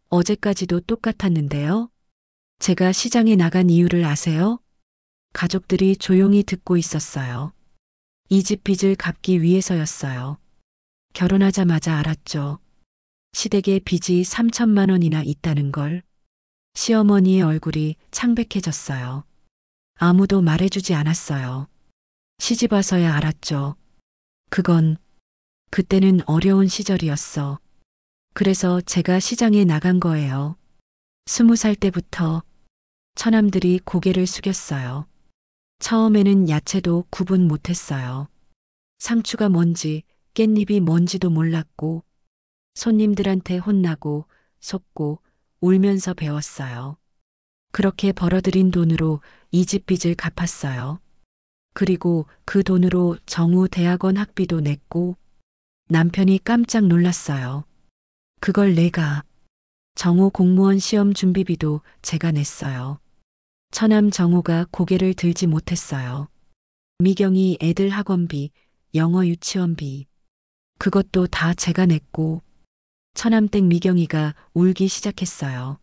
어제까지도 똑같았는데요. 제가 시장에 나간 이유를 아세요? 가족들이 조용히 듣고 있었어요. 이 집 빚을 갚기 위해서였어요. 결혼하자마자 알았죠. 시댁에 빚이 3천만 원이나 있다는 걸. 시어머니의 얼굴이 창백해졌어요. 아무도 말해주지 않았어요. 시집 와서야 알았죠. 그때는 어려운 시절이었어. 그래서 제가 시장에 나간 거예요. 20살 때부터 처남들이 고개를 숙였어요. 처음에는 야채도 구분 못했어요. 상추가 뭔지, 깻잎이 뭔지도 몰랐고, 손님들한테 혼나고, 속고, 울면서 배웠어요. 그렇게 벌어들인 돈으로 이 집 빚을 갚았어요. 그리고 그 돈으로 정우 대학원 학비도 냈고, 남편이 깜짝 놀랐어요. 그걸 내가, 정우 공무원 시험 준비비도 제가 냈어요. 처남 정우가 고개를 들지 못했어요. 미경이 애들 학원비, 영어 유치원비, 그것도 다 제가 냈고, 처남댁 미경이가 울기 시작했어요.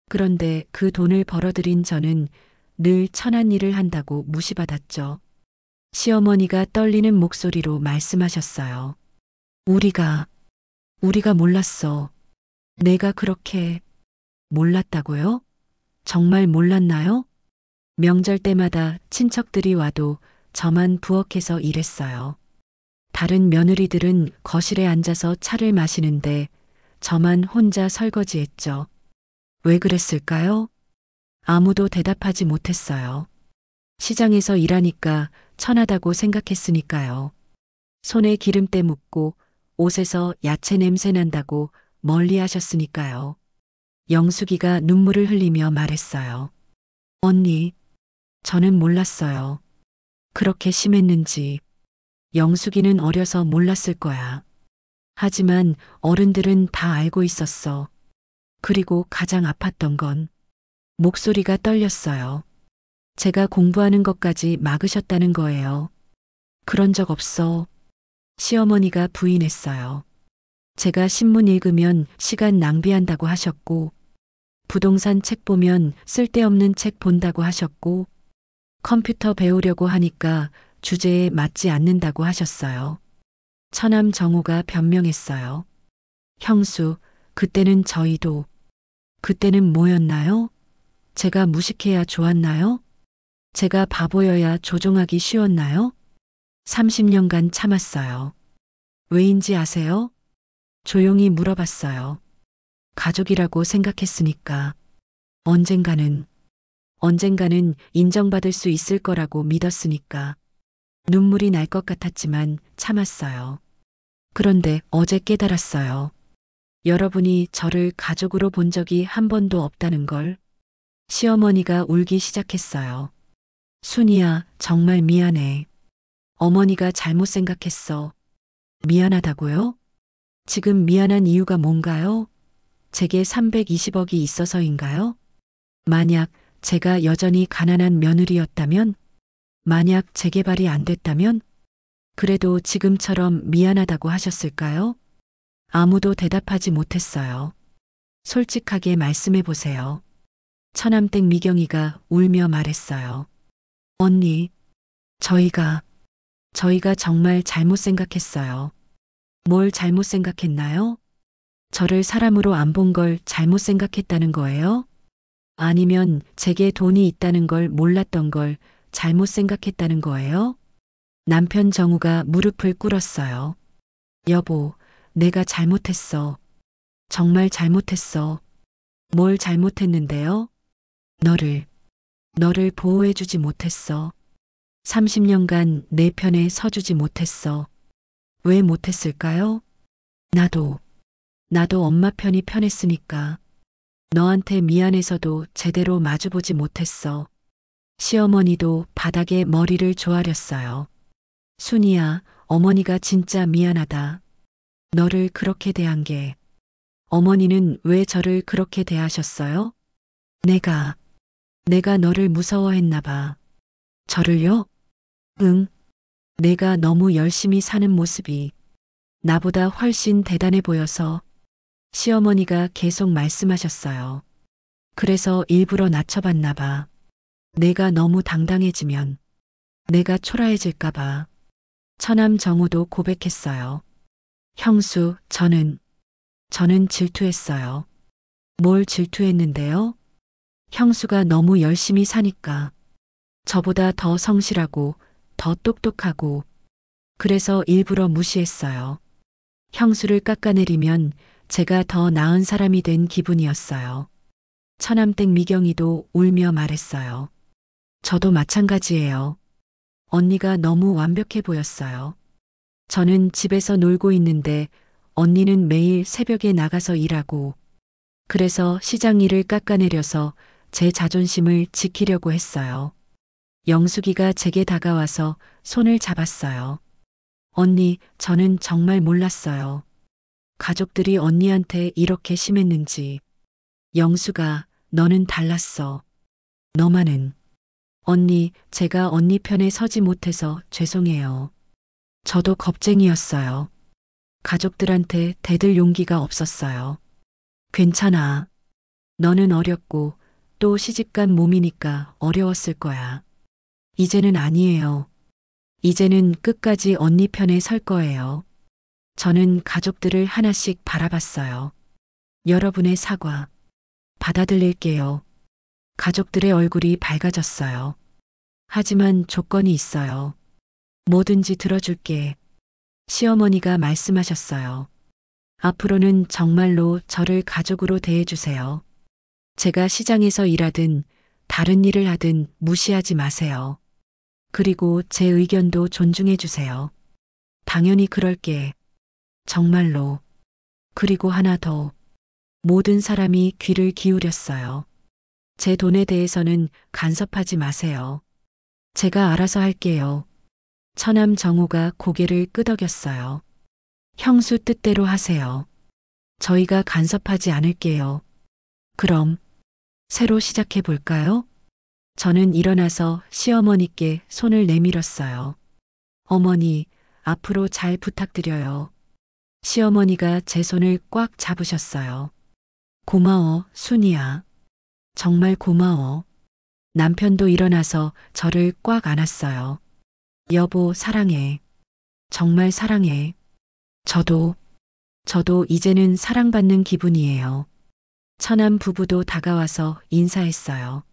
그런데 그 돈을 벌어들인 저는 늘 천한 일을 한다고 무시받았죠. 시어머니가 떨리는 목소리로 말씀하셨어요. 우리가 몰랐어. 내가 그렇게 몰랐다고요? 정말 몰랐나요? 명절 때마다 친척들이 와도 저만 부엌에서 일했어요. 다른 며느리들은 거실에 앉아서 차를 마시는데 저만 혼자 설거지했죠. 왜 그랬을까요? 아무도 대답하지 못했어요. 시장에서 일하니까 천하다고 생각했으니까요. 손에 기름때 묻고 옷에서 야채 냄새 난다고 멀리 하셨으니까요. 영숙이가 눈물을 흘리며 말했어요. 언니, 저는 몰랐어요. 그렇게 심했는지. 영숙이는 어려서 몰랐을 거야. 하지만 어른들은 다 알고 있었어. 그리고 가장 아팠던 건 목소리가 떨렸어요. 제가 공부하는 것까지 막으셨다는 거예요. 그런 적 없어. 시어머니가 부인했어요. 제가 신문 읽으면 시간 낭비한다고 하셨고, 부동산 책 보면 쓸데없는 책 본다고 하셨고, 컴퓨터 배우려고 하니까 주제에 맞지 않는다고 하셨어요. 처남 정우가 변명했어요. 형수, 그때는 그때는 뭐였나요? 제가 무식해야 좋았나요? 제가 바보여야 조종하기 쉬웠나요? 30년간 참았어요. 왜인지 아세요? 조용히 물어봤어요. 가족이라고 생각했으니까. 언젠가는 인정받을 수 있을 거라고 믿었으니까. 눈물이 날 것 같았지만 참았어요. 그런데 어제 깨달았어요. 여러분이 저를 가족으로 본 적이 한 번도 없다는 걸. 시어머니가 울기 시작했어요. 순이야, 정말 미안해. 어머니가 잘못 생각했어. 미안하다고요? 지금 미안한 이유가 뭔가요? 제게 320억이 있어서인가요? 만약 제가 여전히 가난한 며느리였다면? 만약 재개발이 안 됐다면? 그래도 지금처럼 미안하다고 하셨을까요? 아무도 대답하지 못했어요. 솔직하게 말씀해 보세요. 처남댁 미경이가 울며 말했어요. 언니, 저희가 정말 잘못 생각했어요. 뭘 잘못 생각했나요? 저를 사람으로 안 본 걸 잘못 생각했다는 거예요? 아니면 제게 돈이 있다는 걸 몰랐던 걸 잘못 생각했다는 거예요? 남편 정우가 무릎을 꿇었어요. 여보, 내가 잘못했어. 정말 잘못했어. 뭘 잘못했는데요? 너를 보호해주지 못했어. 30년간 내 편에 서주지 못했어. 왜 못했을까요? 나도 엄마 편이 편했으니까. 너한테 미안해서도 제대로 마주보지 못했어. 시어머니도 바닥에 머리를 조아렸어요. 순이야, 어머니가 진짜 미안하다. 너를 그렇게 대한 게. 어머니는 왜 저를 그렇게 대하셨어요? 내가 너를 무서워했나 봐. 저를요? 응. 내가 너무 열심히 사는 모습이 나보다 훨씬 대단해 보여서. 시어머니가 계속 말씀하셨어요. 그래서 일부러 낮춰봤나 봐. 내가 너무 당당해지면 내가 초라해질까 봐. 처남 정우도 고백했어요. 형수, 저는 질투했어요. 뭘 질투했는데요? 형수가 너무 열심히 사니까. 저보다 더 성실하고 더 똑똑하고. 그래서 일부러 무시했어요. 형수를 깎아내리면 제가 더 나은 사람이 된 기분이었어요. 처남댁 미경이도 울며 말했어요. 저도 마찬가지예요. 언니가 너무 완벽해 보였어요. 저는 집에서 놀고 있는데 언니는 매일 새벽에 나가서 일하고, 그래서 시장 일을 깎아내려서 제 자존심을 지키려고 했어요. 영숙이가 제게 다가와서 손을 잡았어요. 언니, 저는 정말 몰랐어요. 가족들이 언니한테 이렇게 심했는지. 영수가, 너는 달랐어. 너만은. 언니, 제가 언니 편에 서지 못해서 죄송해요. 저도 겁쟁이였어요. 가족들한테 대들 용기가 없었어요. 괜찮아. 너는 어렸고 또 시집간 몸이니까 어려웠을 거야. 이제는 아니에요. 이제는 끝까지 언니 편에 설 거예요. 저는 가족들을 하나씩 바라봤어요. 여러분의 사과 받아들일게요. 가족들의 얼굴이 밝아졌어요. 하지만 조건이 있어요. 뭐든지 들어줄게. 시어머니가 말씀하셨어요. 앞으로는 정말로 저를 가족으로 대해주세요. 제가 시장에서 일하든 다른 일을 하든 무시하지 마세요. 그리고 제 의견도 존중해 주세요. 당연히 그럴게. 정말로. 그리고 하나 더. 모든 사람이 귀를 기울였어요. 제 돈에 대해서는 간섭하지 마세요. 제가 알아서 할게요. 처남 정우가 고개를 끄덕였어요. 형수 뜻대로 하세요. 저희가 간섭하지 않을게요. 그럼 새로 시작해 볼까요? 저는 일어나서 시어머니께 손을 내밀었어요. 어머니, 앞으로 잘 부탁드려요. 시어머니가 제 손을 꽉 잡으셨어요. 고마워, 순이야. 정말 고마워. 남편도 일어나서 저를 꽉 안았어요. 여보, 사랑해. 정말 사랑해. 저도 이제는 사랑받는 기분이에요. 처남 부부도 다가와서 인사했어요.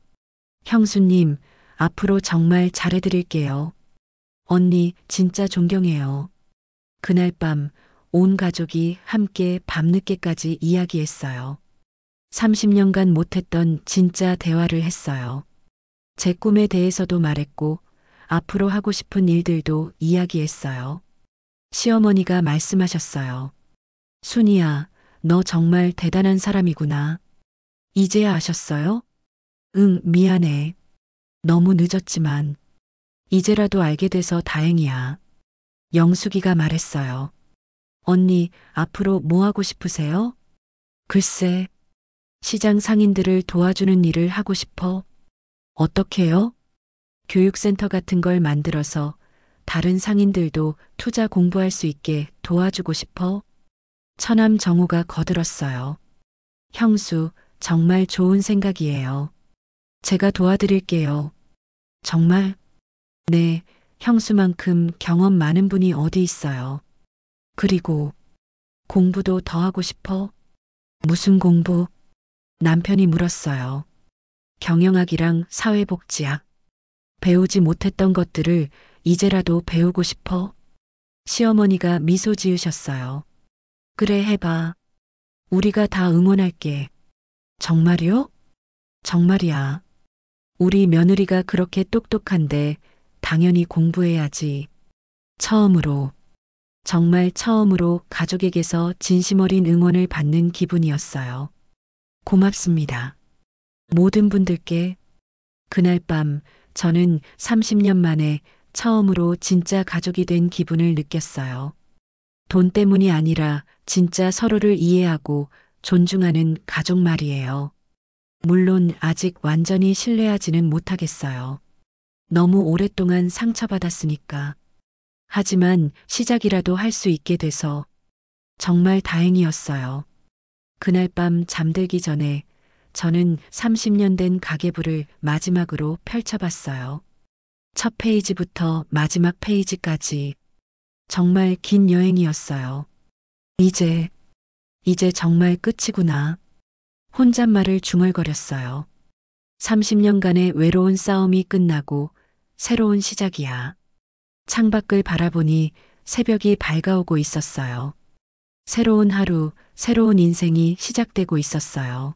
형수님, 앞으로 정말 잘해드릴게요. 언니, 진짜 존경해요. 그날 밤 온 가족이 함께 밤늦게까지 이야기했어요. 30년간 못했던 진짜 대화를 했어요. 제 꿈에 대해서도 말했고, 앞으로 하고 싶은 일들도 이야기했어요. 시어머니가 말씀하셨어요. 순이야, 너 정말 대단한 사람이구나. 이제야 아셨어요? 응, 미안해. 너무 늦었지만. 이제라도 알게 돼서 다행이야. 영숙이가 말했어요. 언니, 앞으로 뭐 하고 싶으세요? 글쎄, 시장 상인들을 도와주는 일을 하고 싶어. 어떻게요? 교육센터 같은 걸 만들어서 다른 상인들도 투자 공부할 수 있게 도와주고 싶어. 처남 정우가 거들었어요. 형수, 정말 좋은 생각이에요. 제가 도와드릴게요. 정말? 네, 형수만큼 경험 많은 분이 어디 있어요. 그리고 공부도 더 하고 싶어? 무슨 공부? 남편이 물었어요. 경영학이랑 사회복지학. 배우지 못했던 것들을 이제라도 배우고 싶어? 시어머니가 미소 지으셨어요. 그래, 해봐. 우리가 다 응원할게. 정말요? 정말이야. 우리 며느리가 그렇게 똑똑한데 당연히 공부해야지. 처음으로, 정말 처음으로 가족에게서 진심 어린 응원을 받는 기분이었어요. 고맙습니다. 모든 분들께. 그날 밤 저는 30년 만에 처음으로 진짜 가족이 된 기분을 느꼈어요. 돈 때문이 아니라 진짜 서로를 이해하고 존중하는 가족 말이에요. 물론 아직 완전히 신뢰하지는 못하겠어요. 너무 오랫동안 상처받았으니까. 하지만 시작이라도 할 수 있게 돼서 정말 다행이었어요. 그날 밤 잠들기 전에 저는 30년 된 가계부를 마지막으로 펼쳐봤어요. 첫 페이지부터 마지막 페이지까지 정말 긴 여행이었어요. 이제 정말 끝이구나. 혼잣말을 중얼거렸어요. 30년간의 외로운 싸움이 끝나고 새로운 시작이야. 창밖을 바라보니 새벽이 밝아오고 있었어요. 새로운 하루, 새로운 인생이 시작되고 있었어요.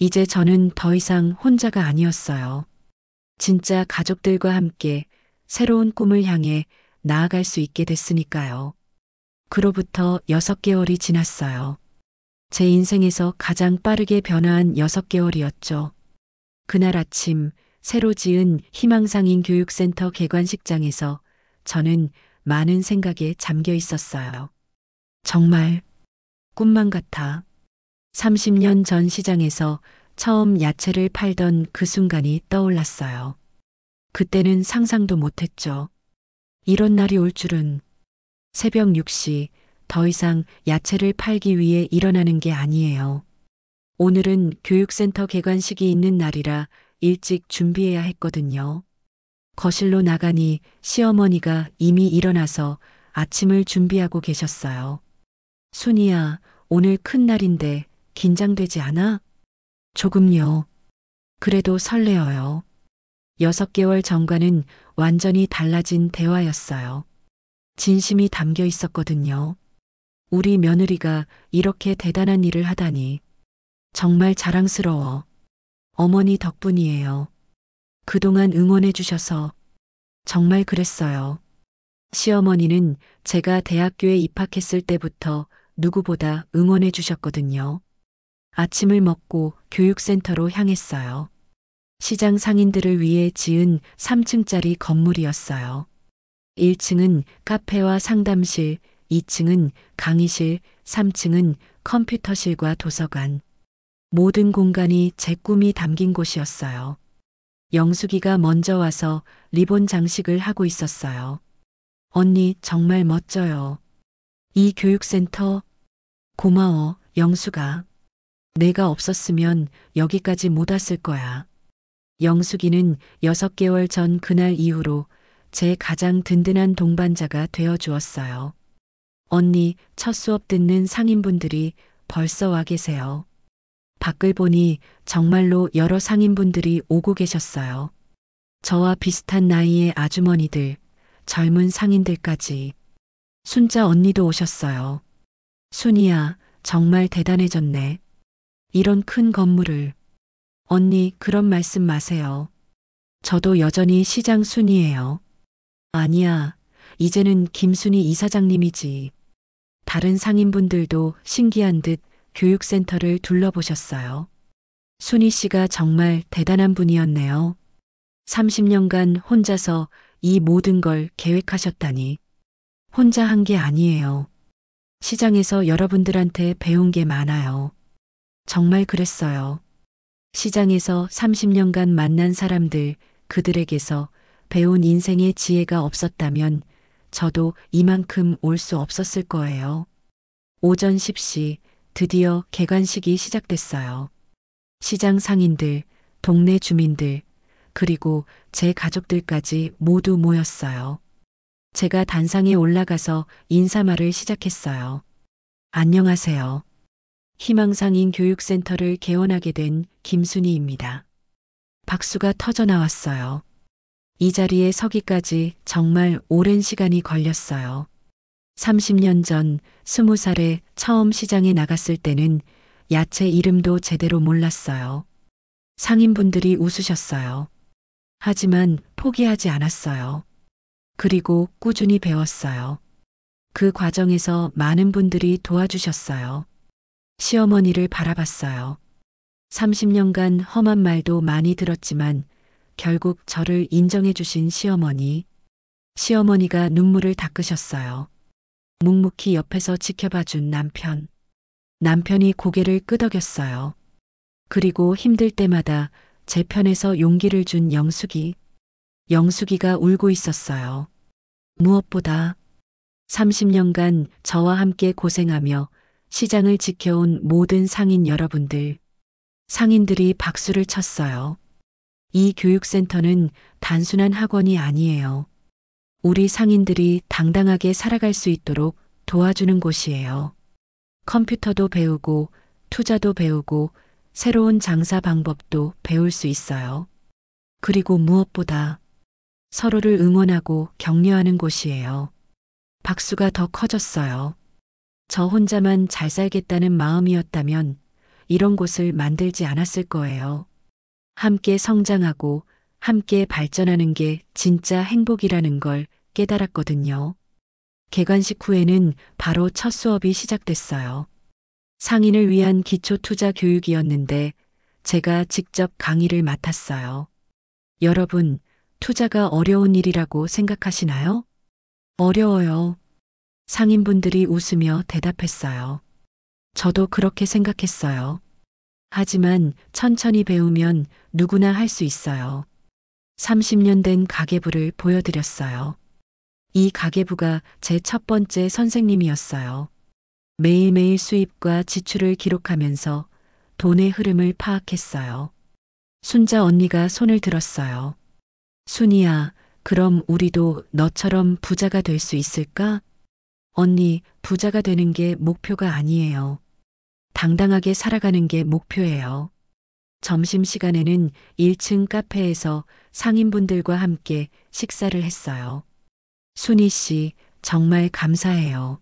이제 저는 더 이상 혼자가 아니었어요. 진짜 가족들과 함께 새로운 꿈을 향해 나아갈 수 있게 됐으니까요. 그로부터 6개월이 지났어요. 제 인생에서 가장 빠르게 변화한 6개월이었죠. 그날 아침 새로 지은 희망상인 교육센터 개관식장에서 저는 많은 생각에 잠겨 있었어요. 정말 꿈만 같아. 30년 전 시장에서 처음 야채를 팔던 그 순간이 떠올랐어요. 그때는 상상도 못했죠. 이런 날이 올 줄은. 새벽 6시 더 이상 야채를 팔기 위해 일어나는 게 아니에요. 오늘은 교육센터 개관식이 있는 날이라 일찍 준비해야 했거든요. 거실로 나가니 시어머니가 이미 일어나서 아침을 준비하고 계셨어요. 순이야, 오늘 큰 날인데 긴장되지 않아? 조금요. 그래도 설레어요. 6개월 전과는 완전히 달라진 대화였어요. 진심이 담겨 있었거든요. 우리 며느리가 이렇게 대단한 일을 하다니. 정말 자랑스러워. 어머니 덕분이에요. 그동안 응원해 주셔서 정말 그랬어요. 시어머니는 제가 대학교에 입학했을 때부터 누구보다 응원해 주셨거든요. 아침을 먹고 교육센터로 향했어요. 시장 상인들을 위해 지은 3층짜리 건물이었어요. 1층은 카페와 상담실, 2층은 강의실, 3층은 컴퓨터실과 도서관. 모든 공간이 제 꿈이 담긴 곳이었어요. 영숙이가 먼저 와서 리본 장식을 하고 있었어요. 언니 정말 멋져요. 이 교육센터 고마워, 영숙아. 내가 없었으면 여기까지 못 왔을 거야. 영숙이는 6개월 전 그날 이후로 제 가장 든든한 동반자가 되어 주었어요. 언니, 첫 수업 듣는 상인분들이 벌써 와 계세요. 밖을 보니 정말로 여러 상인분들이 오고 계셨어요. 저와 비슷한 나이의 아주머니들, 젊은 상인들까지. 순자 언니도 오셨어요. 순이야, 정말 대단해졌네. 이런 큰 건물을. 언니, 그런 말씀 마세요. 저도 여전히 시장 순이에요. 아니야, 이제는 김순이 이사장님이지. 다른 상인분들도 신기한 듯 교육센터를 둘러보셨어요. 순이 씨가 정말 대단한 분이었네요. 30년간 혼자서 이 모든 걸 계획하셨다니. 혼자 한 게 아니에요. 시장에서 여러분들한테 배운 게 많아요. 정말 그랬어요. 시장에서 30년간 만난 사람들, 그들에게서 배운 인생의 지혜가 없었다면 저도 이만큼 올 수 없었을 거예요. 오전 10시 드디어 개관식이 시작됐어요. 시장 상인들, 동네 주민들, 그리고 제 가족들까지 모두 모였어요. 제가 단상에 올라가서 인사말을 시작했어요. 안녕하세요. 희망상인 교육센터를 개원하게 된 김순희입니다. 박수가 터져 나왔어요. 이 자리에 서기까지 정말 오랜 시간이 걸렸어요. 30년 전 20살에 처음 시장에 나갔을 때는 야채 이름도 제대로 몰랐어요. 상인분들이 웃으셨어요. 하지만 포기하지 않았어요. 그리고 꾸준히 배웠어요. 그 과정에서 많은 분들이 도와주셨어요. 시어머니를 바라봤어요. 30년간 험한 말도 많이 들었지만 결국 저를 인정해 주신 시어머니. 시어머니가 눈물을 닦으셨어요. 묵묵히 옆에서 지켜봐 준 남편. 남편이 고개를 끄덕였어요. 그리고 힘들 때마다 제 편에서 용기를 준 영숙이. 영숙이가 울고 있었어요. 무엇보다 30년간 저와 함께 고생하며 시장을 지켜온 모든 상인 여러분들. 상인들이 박수를 쳤어요. 이 교육센터는 단순한 학원이 아니에요. 우리 상인들이 당당하게 살아갈 수 있도록 도와주는 곳이에요. 컴퓨터도 배우고, 투자도 배우고, 새로운 장사 방법도 배울 수 있어요. 그리고 무엇보다 서로를 응원하고 격려하는 곳이에요. 박수가 더 커졌어요. 저 혼자만 잘 살겠다는 마음이었다면 이런 곳을 만들지 않았을 거예요. 함께 성장하고 함께 발전하는 게 진짜 행복이라는 걸 깨달았거든요. 개관식 후에는 바로 첫 수업이 시작됐어요. 상인을 위한 기초 투자 교육이었는데 제가 직접 강의를 맡았어요. 여러분, 투자가 어려운 일이라고 생각하시나요? 어려워요. 상인분들이 웃으며 대답했어요. 저도 그렇게 생각했어요. 하지만 천천히 배우면 누구나 할 수 있어요. 30년 된 가계부를 보여드렸어요. 이 가계부가 제 첫 번째 선생님이었어요. 매일매일 수입과 지출을 기록하면서 돈의 흐름을 파악했어요. 순자 언니가 손을 들었어요. 순이야, 그럼 우리도 너처럼 부자가 될 수 있을까? 언니, 부자가 되는 게 목표가 아니에요. 당당하게 살아가는 게 목표예요. 점심시간에는 1층 카페에서 상인분들과 함께 식사를 했어요. 순이 씨, 정말 감사해요.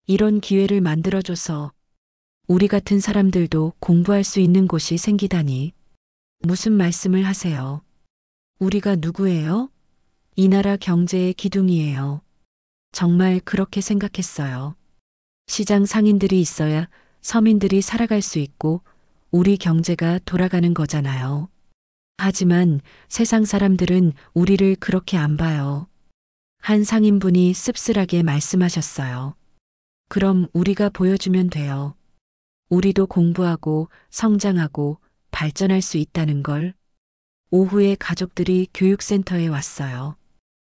이런 기회를 만들어줘서 우리 같은 사람들도 공부할 수 있는 곳이 생기다니. 무슨 말씀을 하세요? 우리가 누구예요? 이 나라 경제의 기둥이에요. 정말 그렇게 생각했어요. 시장 상인들이 있어야 서민들이 살아갈 수 있고 우리 경제가 돌아가는 거잖아요. 하지만 세상 사람들은 우리를 그렇게 안 봐요. 한 상인분이 씁쓸하게 말씀하셨어요. 그럼 우리가 보여주면 돼요. 우리도 공부하고 성장하고 발전할 수 있다는 걸. 오후에 가족들이 교육센터에 왔어요.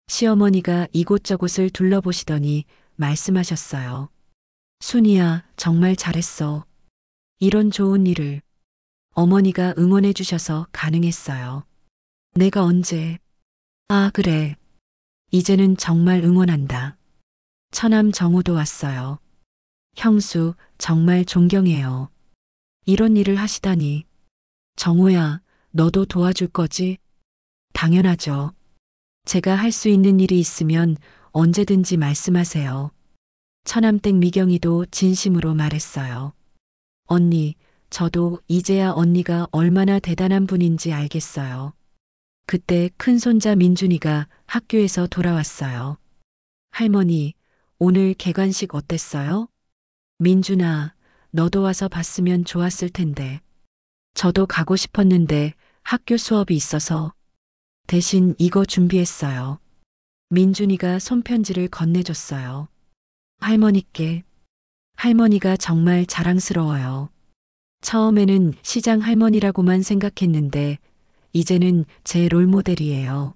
시어머니가 이곳저곳을 둘러보시더니 말씀하셨어요. 순이야, 정말 잘했어. 이런 좋은 일을 어머니가 응원해 주셔서 가능했어요. 내가 언제? 아, 그래. 이제는 정말 응원한다. 처남 정우도 왔어요. 형수, 정말 존경해요. 이런 일을 하시다니. 정우야, 너도 도와줄 거지? 당연하죠. 제가 할 수 있는 일이 있으면 언제든지 말씀하세요. 처남댁 미경이도 진심으로 말했어요. 언니, 저도 이제야 언니가 얼마나 대단한 분인지 알겠어요. 그때 큰손자 민준이가 학교에서 돌아왔어요. 할머니, 오늘 개관식 어땠어요? 민준아, 너도 와서 봤으면 좋았을 텐데. 저도 가고 싶었는데 학교 수업이 있어서 대신 이거 준비했어요. 민준이가 손편지를 건네줬어요. 할머니께. 할머니가 정말 자랑스러워요. 처음에는 시장 할머니라고만 생각했는데 이제는 제 롤모델이에요.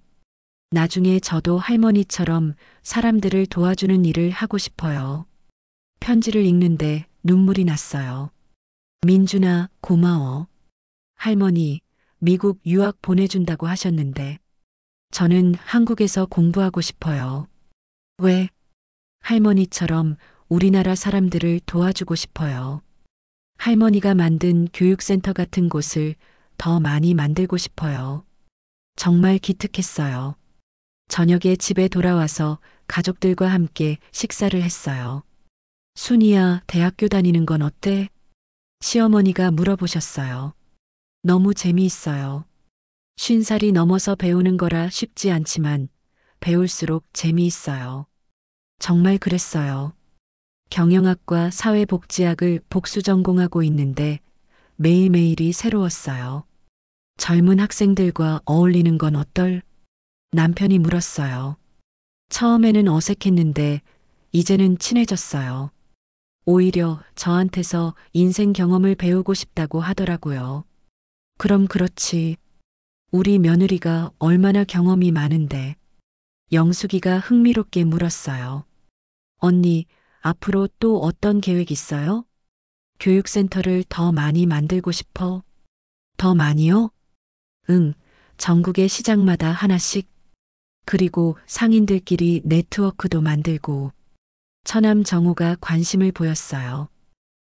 나중에 저도 할머니처럼 사람들을 도와주는 일을 하고 싶어요. 편지를 읽는데 눈물이 났어요. 민준아, 고마워. 할머니, 미국 유학 보내준다고 하셨는데 저는 한국에서 공부하고 싶어요. 왜? 할머니처럼 우리나라 사람들을 도와주고 싶어요. 할머니가 만든 교육센터 같은 곳을 더 많이 만들고 싶어요. 정말 기특했어요. 저녁에 집에 돌아와서 가족들과 함께 식사를 했어요. 순이야, 대학교 다니는 건 어때? 시어머니가 물어보셨어요. 너무 재미있어요. 50살이 넘어서 배우는 거라 쉽지 않지만 배울수록 재미있어요. 정말 그랬어요. 경영학과 사회복지학을 복수 전공하고 있는데 매일매일이 새로웠어요. 젊은 학생들과 어울리는 건 어떨? 남편이 물었어요. 처음에는 어색했는데 이제는 친해졌어요. 오히려 저한테서 인생 경험을 배우고 싶다고 하더라고요. 그럼 그렇지. 우리 며느리가 얼마나 경험이 많은데. 영숙이가 흥미롭게 물었어요. 언니, 앞으로 또 어떤 계획 있어요? 교육센터를 더 많이 만들고 싶어? 더 많이요? 응, 전국의 시장마다 하나씩. 그리고 상인들끼리 네트워크도 만들고. 처남 정우가 관심을 보였어요.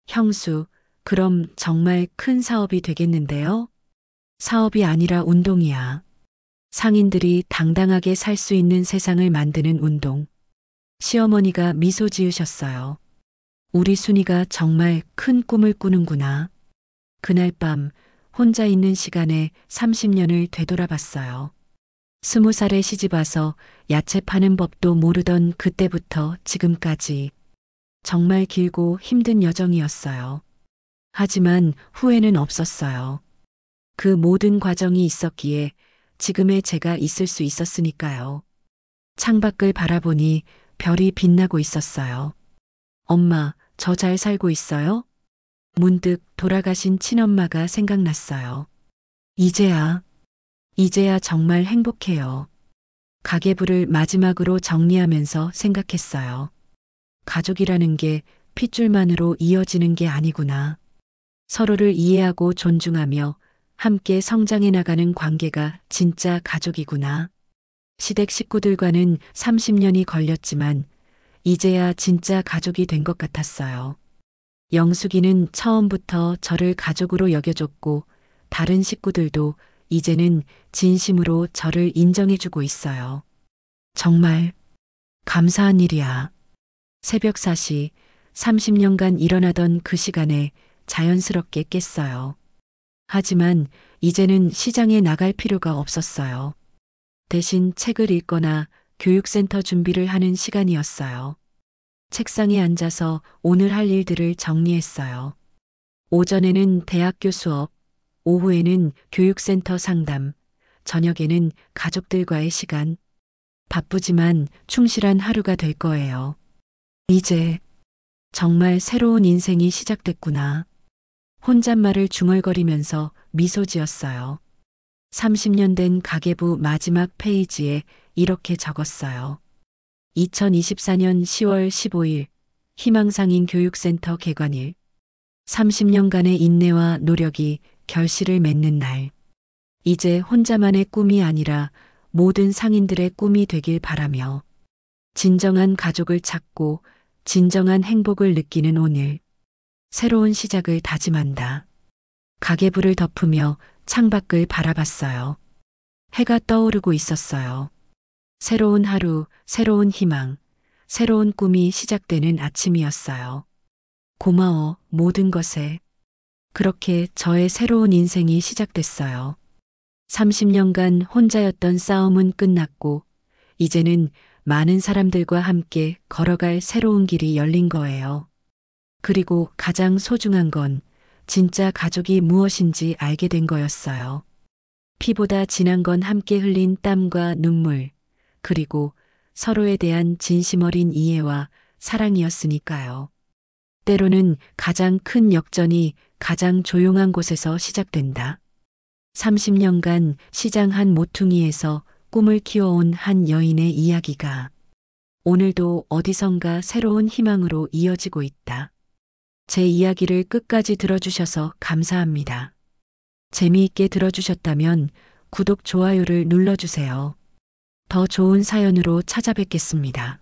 형수, 그럼 정말 큰 사업이 되겠는데요? 사업이 아니라 운동이야. 상인들이 당당하게 살 수 있는 세상을 만드는 운동. 시어머니가 미소 지으셨어요. 우리 순이가 정말 큰 꿈을 꾸는구나. 그날 밤 혼자 있는 시간에 30년을 되돌아봤어요. 20살에 시집와서 야채 파는 법도 모르던 그때부터 지금까지 정말 길고 힘든 여정이었어요. 하지만 후회는 없었어요. 그 모든 과정이 있었기에 지금의 제가 있을 수 있었으니까요. 창밖을 바라보니 별이 빛나고 있었어요. 엄마, 저 잘 살고 있어요? 문득 돌아가신 친엄마가 생각났어요. 이제야 정말 행복해요. 가계부를 마지막으로 정리하면서 생각했어요. 가족이라는 게 핏줄만으로 이어지는 게 아니구나. 서로를 이해하고 존중하며 함께 성장해 나가는 관계가 진짜 가족이구나. 시댁 식구들과는 30년이 걸렸지만 이제야 진짜 가족이 된 것 같았어요. 영숙이는 처음부터 저를 가족으로 여겨줬고 다른 식구들도 이제는 진심으로 저를 인정해주고 있어요. 정말 감사한 일이야. 새벽 4시 30년간 일어나던 그 시간에 자연스럽게 깼어요. 하지만 이제는 시장에 나갈 필요가 없었어요. 대신 책을 읽거나 교육센터 준비를 하는 시간이었어요. 책상에 앉아서 오늘 할 일들을 정리했어요. 오전에는 대학교 수업, 오후에는 교육센터 상담, 저녁에는 가족들과의 시간. 바쁘지만 충실한 하루가 될 거예요. 이제 정말 새로운 인생이 시작됐구나. 혼잣말을 중얼거리면서 미소 지었어요. 30년 된 가계부 마지막 페이지에 이렇게 적었어요. 2024년 10월 15일 희망상인 교육센터 개관일. 30년간의 인내와 노력이 결실을 맺는 날. 이제 혼자만의 꿈이 아니라 모든 상인들의 꿈이 되길 바라며 진정한 가족을 찾고 진정한 행복을 느끼는 오늘. 새로운 시작을 다짐한다. 가계부를 덮으며 창밖을 바라봤어요. 해가 떠오르고 있었어요. 새로운 하루, 새로운 희망, 새로운 꿈이 시작되는 아침이었어요. 고마워, 모든 것에. 그렇게 저의 새로운 인생이 시작됐어요. 30년간 혼자였던 싸움은 끝났고, 이제는 많은 사람들과 함께 걸어갈 새로운 길이 열린 거예요. 그리고 가장 소중한 건 진짜 가족이 무엇인지 알게 된 거였어요. 피보다 진한 건 함께 흘린 땀과 눈물, 그리고 서로에 대한 진심 어린 이해와 사랑이었으니까요. 때로는 가장 큰 역전이 가장 조용한 곳에서 시작된다. 30년간 시장 한 모퉁이에서 꿈을 키워온 한 여인의 이야기가 오늘도 어디선가 새로운 희망으로 이어지고 있다. 제 이야기를 끝까지 들어주셔서 감사합니다. 재미있게 들어주셨다면 구독, 좋아요를 눌러주세요. 더 좋은 사연으로 찾아뵙겠습니다.